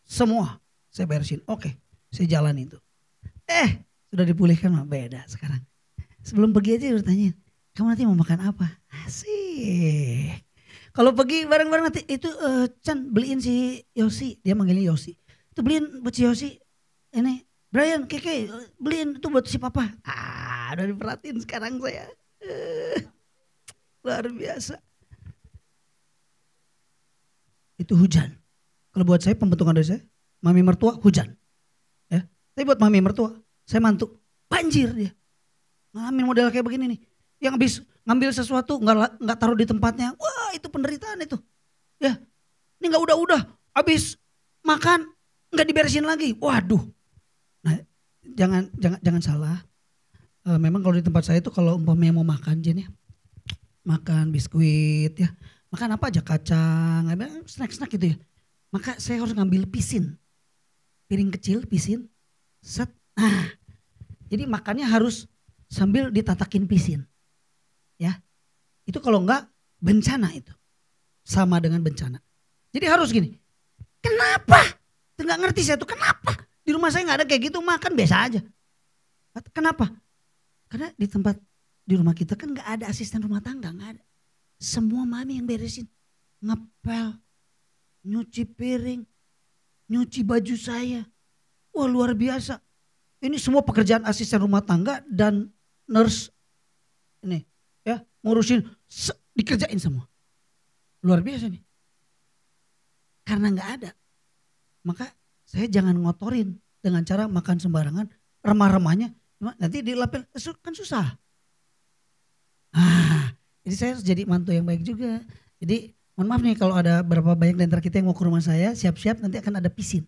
Semua saya beresin. Oke, saya jalan itu. Sudah dipulihkan mah beda sekarang. Sebelum pergi aja udah tanyain, kamu nanti mau makan apa? Asik. Kalau pergi bareng-bareng nanti itu Chan beliin si Yosi. Dia manggilnya Yosi. Itu beliin buat si Yosi. Ini Brian, Keke beliin itu buat si papa. Udah diperhatiin sekarang saya. Luar biasa. Itu hujan. Kalau buat saya pembentukan dari saya, mami mertua hujan. Ya. Tapi buat mami mertua, saya mantu, banjir dia. Ngalamin model kayak begini nih. Yang habis ngambil sesuatu nggak taruh di tempatnya. Wah, itu penderitaan itu. Ya. Ini nggak udah habis makan nggak diberesin lagi. Waduh. Nah, jangan salah. Memang kalau di tempat saya itu kalau umpamanya mau makan Jen ya. Makan biskuit ya. Makan apa aja, kacang, snack-snack gitu ya. Maka saya harus ngambil pisin. Piring kecil, pisin. Set. Nah, jadi makannya harus sambil ditatakin pisin. Ya. Itu kalau enggak bencana itu. Sama dengan bencana. Jadi harus gini. Kenapa? Enggak ngerti saya tuh kenapa? Di rumah saya enggak ada kayak gitu, makan biasa aja. Kenapa? Karena di rumah kita kan enggak ada asisten rumah tangga, enggak ada. Semua mami yang beresin. Ngepel, nyuci piring, nyuci baju saya. Wah luar biasa. Ini semua pekerjaan asisten rumah tangga dan nurse ini ya ngurusin dikerjain semua. Luar biasa nih. Karena nggak ada. Maka saya jangan ngotorin dengan cara makan sembarangan, remah-remahnya nanti dilapel kan susah. Jadi saya harus jadi mantu yang baik juga. Jadi mohon maaf nih kalau ada berapa banyak di antara kita yang mau ke rumah saya, siap-siap nanti akan ada pisin.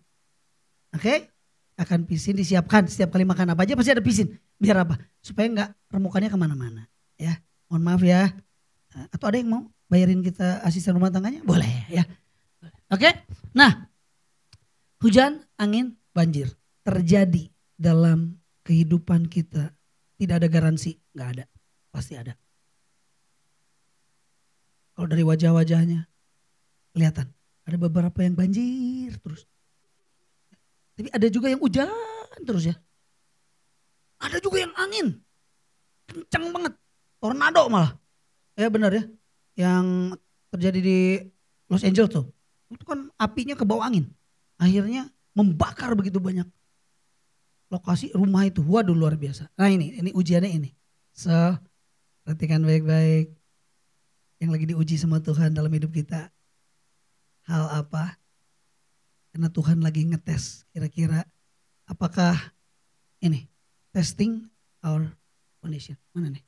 Oke? Akan pisin disiapkan, setiap kali makan apa aja pasti ada pisin. Biar apa? Supaya nggak remukannya kemana-mana. Ya, mohon maaf ya. Atau ada yang mau bayarin kita asisten rumah tangganya? Boleh ya. Oke? Nah, hujan, angin, banjir terjadi dalam kehidupan kita. Tidak ada garansi, nggak ada. Pasti ada. Kalau dari wajah-wajahnya kelihatan ada beberapa yang banjir terus. Tapi ada juga yang hujan terus ya. Ada juga yang angin. Kencang banget. Tornado malah. Ya benar ya. Yang terjadi di Los Angeles tuh. Itu kan apinya ke bawah angin. Akhirnya membakar begitu banyak lokasi rumah itu. Waduh luar biasa. Nah ini ujiannya ini. So perhatikan baik-baik. Yang lagi diuji sama Tuhan dalam hidup kita. Hal apa? Karena Tuhan lagi ngetes kira-kira apakah ini testing our foundation. Mana nih?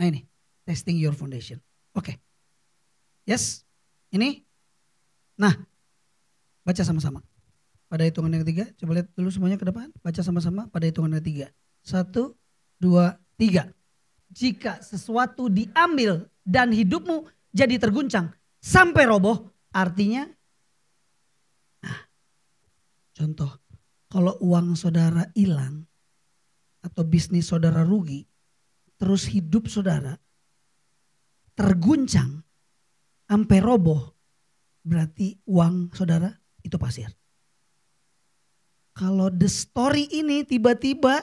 Nah ini testing your foundation. Oke. Yes. Ini. Nah baca sama-sama. Pada hitungan yang ketiga. Coba lihat dulu semuanya ke depan. Baca sama-sama pada hitungan yang ketiga. 1, 2, 3. Jika sesuatu diambil dan hidupmu jadi terguncang sampai roboh, artinya, contoh, kalau uang saudara hilang atau bisnis saudara rugi, terus hidup saudara terguncang sampai roboh, berarti uang saudara itu pasir. Kalau the story ini tiba-tiba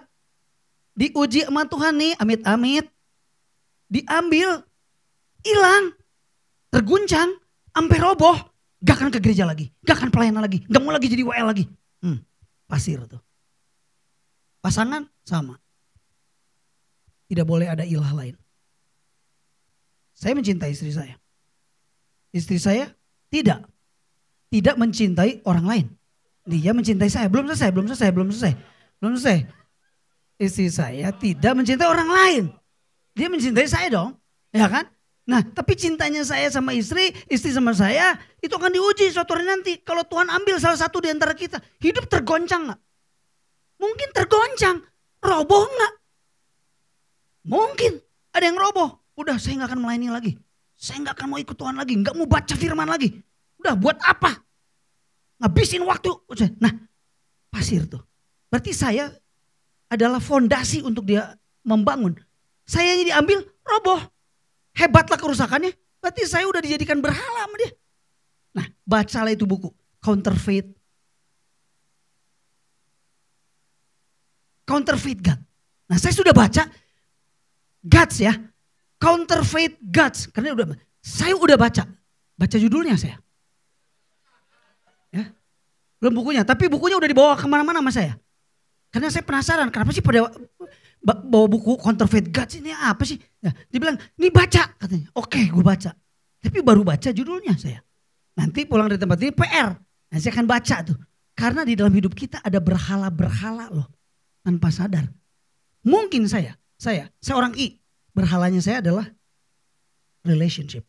diuji sama Tuhan nih, amit-amit, diambil, hilang, terguncang, sampai roboh, gak akan ke gereja lagi, gak akan pelayanan lagi, gak mau lagi jadi WL lagi. Pasir tuh. Pasangan sama. Tidak boleh ada ilah lain. Saya mencintai istri saya. Istri saya tidak mencintai orang lain. Dia mencintai saya. Belum selesai. istri saya tidak mencintai orang lain. Dia mencintai saya dong, ya kan? Nah, tapi cintanya saya sama istri sama saya itu akan diuji suatu hari nanti. Kalau Tuhan ambil salah satu di antara kita, hidup tergoncang gak? Mungkin tergoncang, roboh gak? Mungkin ada yang roboh. Udah saya gak akan melayani lagi. Saya gak akan mau ikut Tuhan lagi, gak mau baca firman lagi. Udah buat apa? Ngabisin waktu. Nah, pasir tuh. Berarti saya adalah fondasi untuk dia membangun. Saya yang diambil, roboh. Hebatlah kerusakannya. Berarti saya udah dijadikan berhala sama dia. Nah, bacalah itu buku. Counterfeit God. Nah, saya sudah baca Gods ya. Counterfeit Gods. Karena saya udah baca. Baca judulnya saya. Ya. Belum bukunya. Tapi bukunya udah dibawa kemana-mana sama saya. Karena saya penasaran. Kenapa sih pada bawa buku Counterfeit Gods ini apa sih? Nah, dia bilang, ini baca katanya. Oke, gue baca. Tapi baru baca judulnya saya. Nanti pulang dari tempat ini PR. Nah, saya akan baca tuh. Karena di dalam hidup kita ada berhala-berhala loh. Tanpa sadar. Mungkin saya seorang berhalanya saya adalah relationship.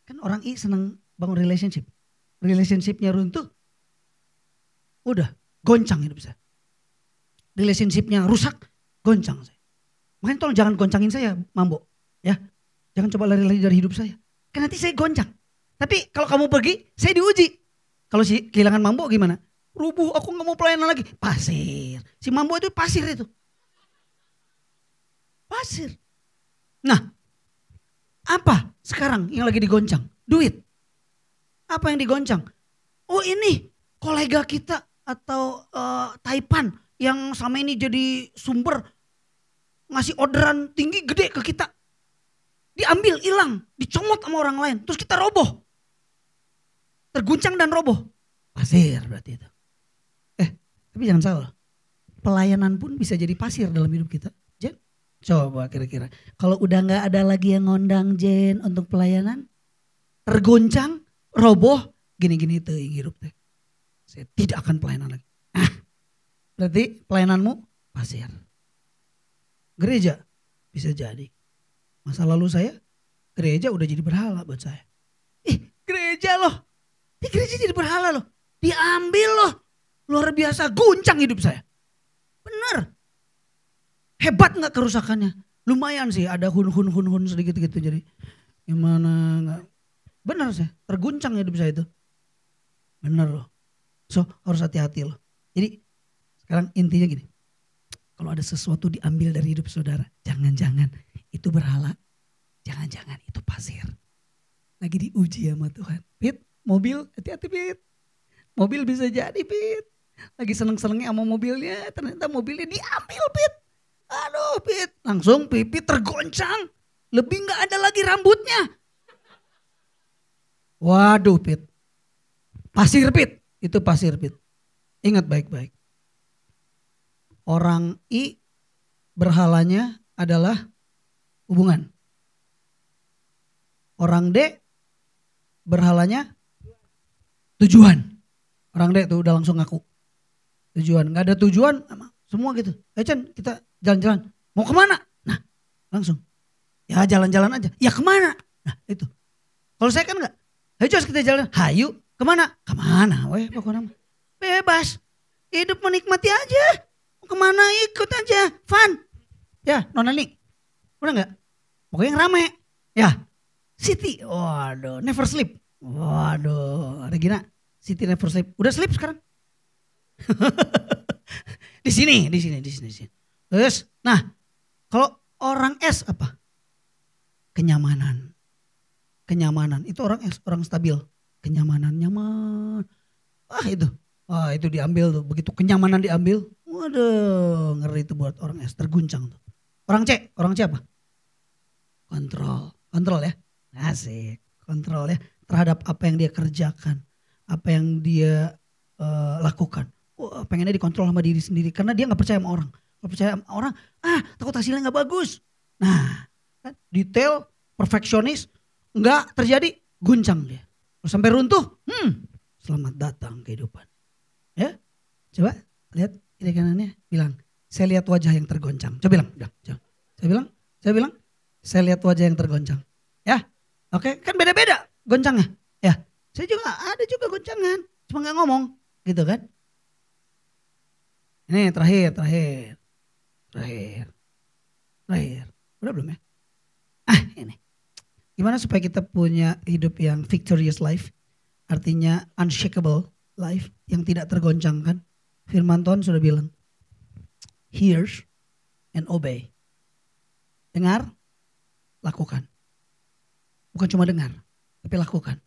Kan orang senang bangun relationship. Relationshipnya runtuh. Udah, goncang hidup saya. Relationshipnya rusak, goncang saya. Makanya tolong jangan goncangin saya, Mambo. Ya, jangan coba lari-lari dari hidup saya. Kan nanti saya goncang. Tapi kalau kamu pergi, saya diuji. Kalau kehilangan Mambo gimana? Rubuh, aku gak mau pelayanan lagi. Pasir. Si Mambo itu pasir itu. Pasir. Nah, apa sekarang yang lagi digoncang? Duit. Apa yang digoncang? Oh ini kolega kita atau Taipan yang selama ini jadi sumber ngasih orderan tinggi gede ke kita. Diambil, hilang, dicomot sama orang lain. Terus kita roboh. Terguncang dan roboh. Pasir berarti itu. Tapi jangan salah. Pelayanan pun bisa jadi pasir dalam hidup kita. Jen, coba kira-kira. Kalau udah gak ada lagi yang ngondang Jen untuk pelayanan. Terguncang, roboh, gini-gini tuh hidup teh. Saya tidak akan pelayanan lagi. Berarti pelayananmu pasir. Gereja bisa jadi. Masa lalu saya, gereja udah jadi berhala buat saya. Gereja loh. Gereja jadi berhala loh. Diambil loh. Luar biasa, guncang hidup saya. Bener. Hebat gak kerusakannya? Lumayan sih, ada hun sedikit gitu. Jadi gimana gak. Bener sih, terguncang hidup saya itu. Bener loh. So harus hati-hati loh. Jadi sekarang intinya gini. Kalau ada sesuatu diambil dari hidup saudara, jangan-jangan itu berhala. Jangan-jangan itu pasir. Lagi diuji sama Tuhan. Pit, mobil, hati-hati Pit. Mobil bisa jadi Pit. Lagi seneng-senengnya sama mobilnya, ternyata mobilnya diambil Pit. Aduh Pit, langsung Pipit tergoncang. Lebih gak ada lagi rambutnya. Waduh Pit. Pasir Pit, itu pasir Pit. Ingat baik-baik. Orang berhalanya adalah hubungan. Orang D berhalanya tujuan. Orang D tuh udah langsung ngaku. Tujuan, gak ada tujuan semua gitu. Chan kita jalan-jalan. Mau kemana? Nah langsung. Ya jalan-jalan aja. Ya kemana? Nah itu. Kalau saya kan enggak. Ayo Jos kita jalan. Hayu kemana? Kemana? Weh pokoknya. Bebas. Hidup menikmati aja. Mau kemana ikut aja. Fun. Ya Nona nih. Udah enggak? Pokoknya yang rame. Ya. City. Waduh. Never sleep. Waduh. Regina. City never sleep. Udah sleep sekarang. Di sini. Terus, nah, kalau orang S apa? Kenyamanan itu orang S, orang stabil. Kenyamanan, nyaman. Itu diambil tuh. Begitu kenyamanan diambil, waduh, ngeri itu buat orang S, terguncang tuh. Orang C apa? Kontrol ya. Asik, kontrol ya terhadap apa yang dia kerjakan, apa yang dia lakukan. Pengennya dikontrol sama diri sendiri karena dia nggak percaya sama orang. Kalau percaya sama orang, takut hasilnya nggak bagus. Nah, kan, detail, perfeksionis, nggak terjadi, guncang dia. Kalau sampai runtuh, selamat datang kehidupan. Ya, coba lihat kiri kanannya, bilang saya lihat wajah yang tergoncang. Coba bilang. Saya lihat wajah yang tergoncang. Ya, oke, kan beda-beda goncangnya. Ya, saya juga ada juga goncangan, cuma nggak ngomong, gitu kan? Ini terakhir. Udah belum ya? Ini. Gimana supaya kita punya hidup yang victorious life? Artinya unshakable life yang tidak tergoncangkan. Firman Tuhan sudah bilang, hear and obey. Dengar, lakukan. Bukan cuma dengar, tapi lakukan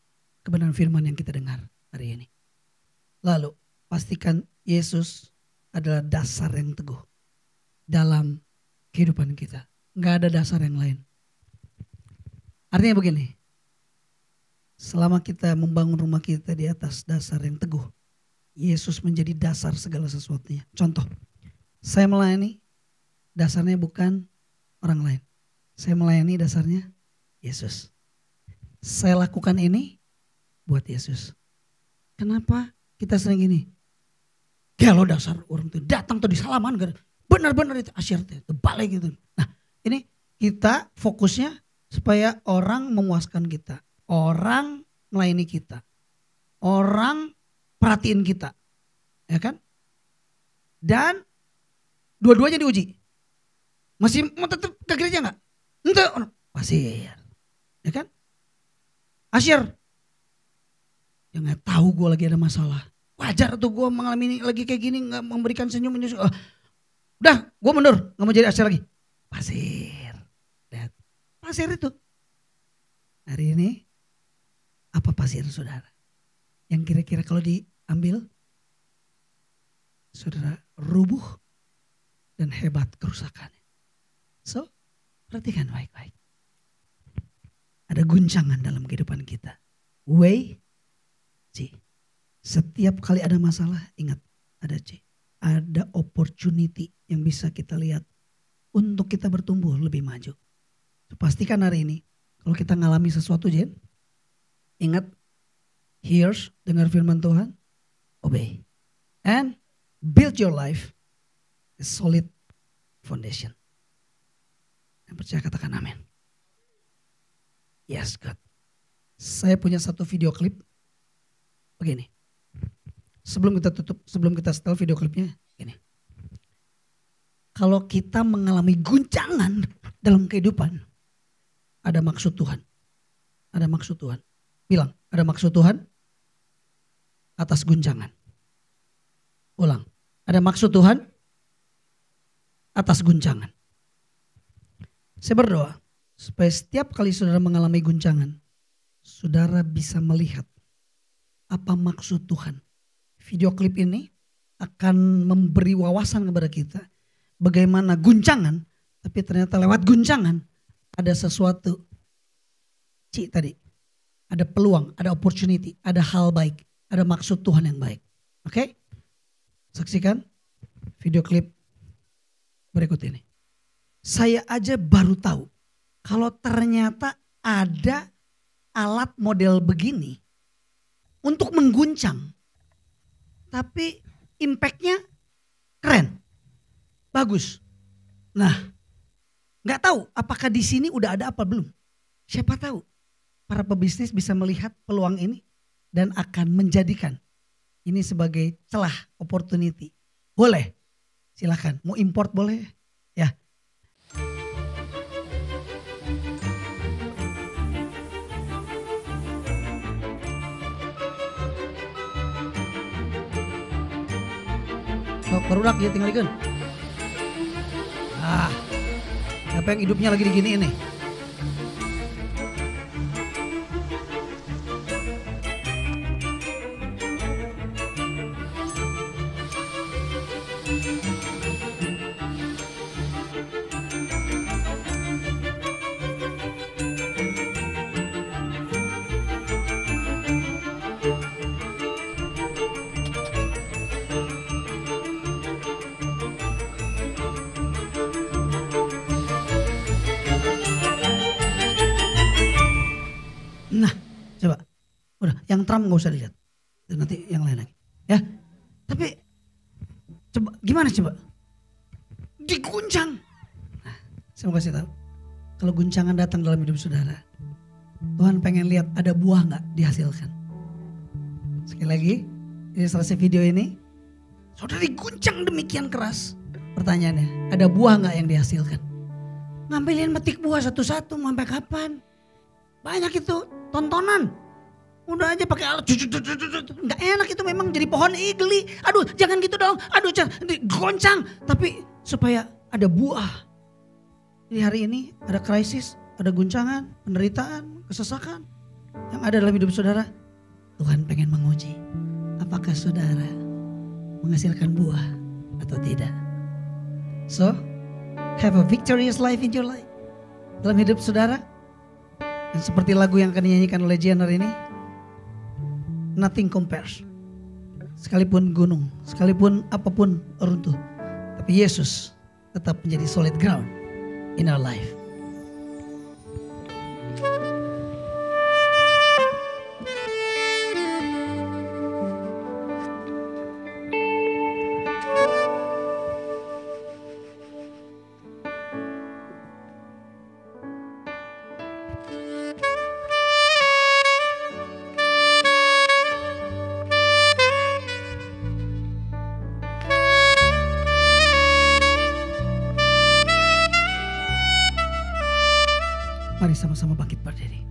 kebenaran firman yang kita dengar hari ini. Lalu pastikan Yesus adalah dasar yang teguh dalam kehidupan kita. Nggak ada dasar yang lain. Artinya begini, selama kita membangun rumah kita di atas dasar yang teguh, Yesus menjadi dasar segala sesuatunya. Contoh, saya melayani, dasarnya bukan orang lain. Saya melayani dasarnya Yesus. Saya lakukan ini buat Yesus. Kenapa kita sering gini? Kalau dasar orang tuh datang tuh di salaman, benar-benar itu asyir itu balik gitu. Nah ini kita fokusnya supaya orang memuaskan kita, orang melayani kita, orang perhatiin kita, ya kan? Dan dua-duanya diuji. Masih mau tetap ke gereja nggak? Enggak, pasir, ya kan? Asyir, ya nggak tahu gue lagi ada masalah. Wajar tuh gue mengalami ini lagi kayak gini, nggak memberikan senyum ini. Udah, gue mundur, nggak mau jadi asyir lagi. Pasir, lihat, pasir itu. Hari ini apa pasir saudara? Yang kira-kira kalau diambil, saudara rubuh dan hebat kerusakannya. So, perhatikan baik-baik. Ada guncangan dalam kehidupan kita. Way, C. Setiap kali ada masalah, ingat ada C. Ada opportunity yang bisa kita lihat untuk kita bertumbuh lebih maju. So, pastikan hari ini, kalau kita ngalami sesuatu Jen, ingat, hears, dengar firman Tuhan, obey. And build your life a solid foundation. Yang percaya katakan amin. Yes God. Saya punya satu video klip. Begini. Sebelum kita tutup, sebelum kita setel video klipnya. Gini. Kalau kita mengalami guncangan dalam kehidupan. Ada maksud Tuhan. Ada maksud Tuhan. Bilang, ada maksud Tuhan atas guncangan. Ulang. Ada maksud Tuhan atas guncangan. Saya berdoa supaya setiap kali saudara mengalami guncangan, saudara bisa melihat apa maksud Tuhan. Video klip ini akan memberi wawasan kepada kita bagaimana guncangan, tapi ternyata lewat guncangan ada sesuatu. Cik tadi, ada peluang, ada opportunity, ada hal baik, ada maksud Tuhan yang baik. Oke? Saksikan video klip berikut ini. Saya aja baru tahu kalau ternyata ada alat model begini untuk mengguncang. Tapi impactnya keren, bagus. Nah, nggak tahu apakah di sini udah ada apa belum. Siapa tahu para pebisnis bisa melihat peluang ini dan akan menjadikan ini sebagai celah opportunity. Boleh, silakan. Mau import boleh, ya. Barudak ya tinggal ikut. Siapa yang hidupnya lagi digini nih? Nah, coba. Udah, yang Trump gak usah dilihat. Dan nanti yang lain lagi. Ya. Tapi, coba gimana coba? diguncang. Nah, saya mau kasih tahu, kalau guncangan datang dalam hidup saudara, Tuhan pengen lihat ada buah gak dihasilkan. Sekali lagi, ilustrasi video ini, saudara diguncang demikian keras. Pertanyaannya, ada buah gak yang dihasilkan? Ngambilin metik buah satu-satu, sampai kapan? Banyak itu tontonan. Udah aja pakai alat, nggak enak itu memang jadi pohon igli. Aduh jangan gitu dong, aduh jangan goncang. Tapi supaya ada buah. Jadi hari ini ada krisis, ada guncangan, penderitaan, kesesakan yang ada dalam hidup saudara. Tuhan pengen menguji apakah saudara menghasilkan buah atau tidak. So, have a victorious life in your life. Dalam hidup saudara. Dan seperti lagu yang akan dinyanyikan oleh Jenner ini, nothing compares. Sekalipun gunung, sekalipun apapun runtuh, tapi Yesus tetap menjadi solid ground in our life. Mari sama-sama bangkit berdiri.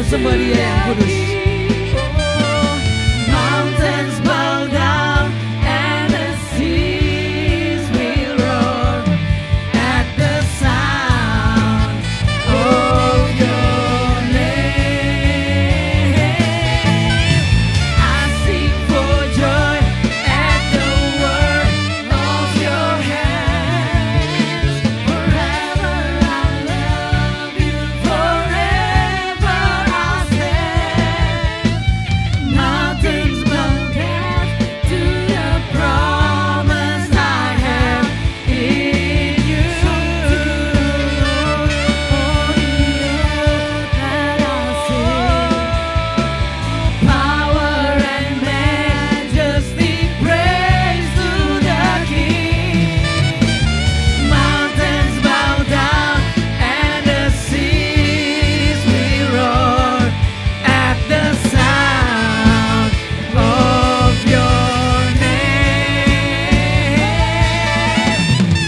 Sembah Dia yang kudus. Mountains bow down and the seas will roar at the sound of your name. I sing for joy at the work of your hands. Forever I love you, forever I stand. Mountains bow down to the promise I have in you. On the earth that I sing, power and majesty, praise to the King. Mountains bow down and the seas will roar at the sound of your name.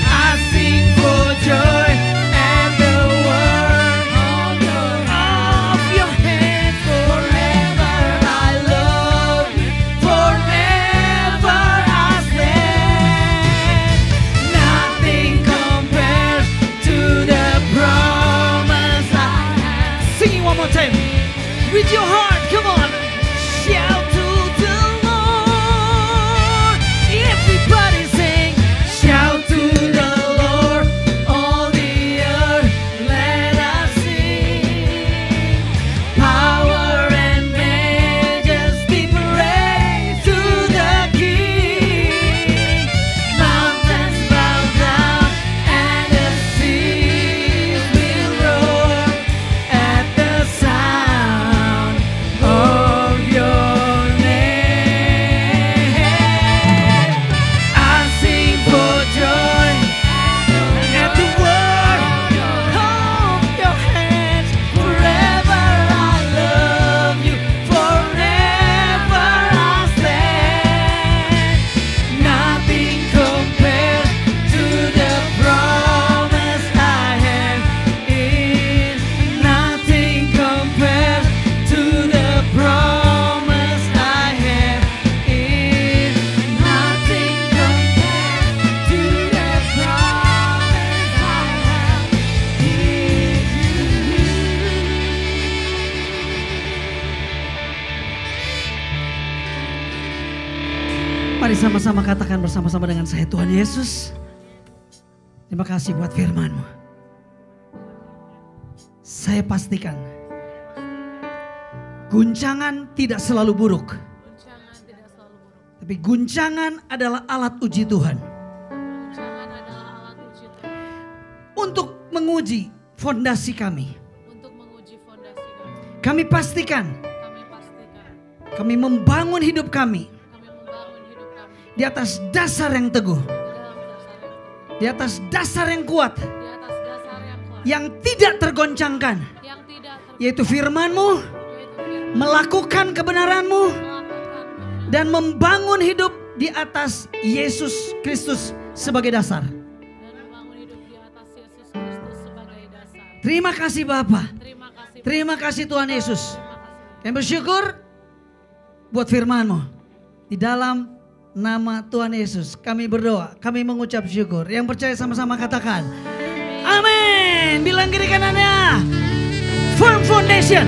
I sing for joy at the work of your hands. Forever I love you, forever I stand. Nothing compares to the promise I have. Sing it one more time with your heart. Come on, shout to the Lord. Everybody sing, shout to the Lord, all the earth, let us sing. Power and majesty, praise to the King. Mountains bow down and the seas will roar at the sound Mari sama-sama katakan bersama-sama dengan saya, Tuhan Yesus, terima kasih buat firman-Mu. Saya pastikan guncangan tidak selalu buruk. Guncangan tidak selalu buruk. Tapi guncangan adalah alat uji Tuhan. Guncangan adalah alat uji Tuhan Untuk menguji fondasi kami. untuk menguji fondasi kami. Kami pastikan Kami pastikan kami membangun hidup kami kami membangun hidup kami di atas dasar yang teguh. di dalam dasar yang teguh, Di atas dasar yang kuat. di atas dasar yang kuat, Yang tidak tergoncangkan. yang tidak Yaitu firman-Mu, yaitu firman, melakukan kebenaran-Mu, melakukan kebenaran, dan membangun hidup di atas Yesus Kristus sebagai dasar. dan membangun hidup di atas Yesus Kristus sebagai dasar. Terima kasih Bapa. Terima kasih. Terima kasih Tuhan Yesus. Terima kasih. Kami bersyukur buat firman-Mu. Di dalam nama Tuhan Yesus kami berdoa, kami mengucap syukur. Yang percaya sama-sama katakan amin. Bilang kiri kanannya, firm foundation.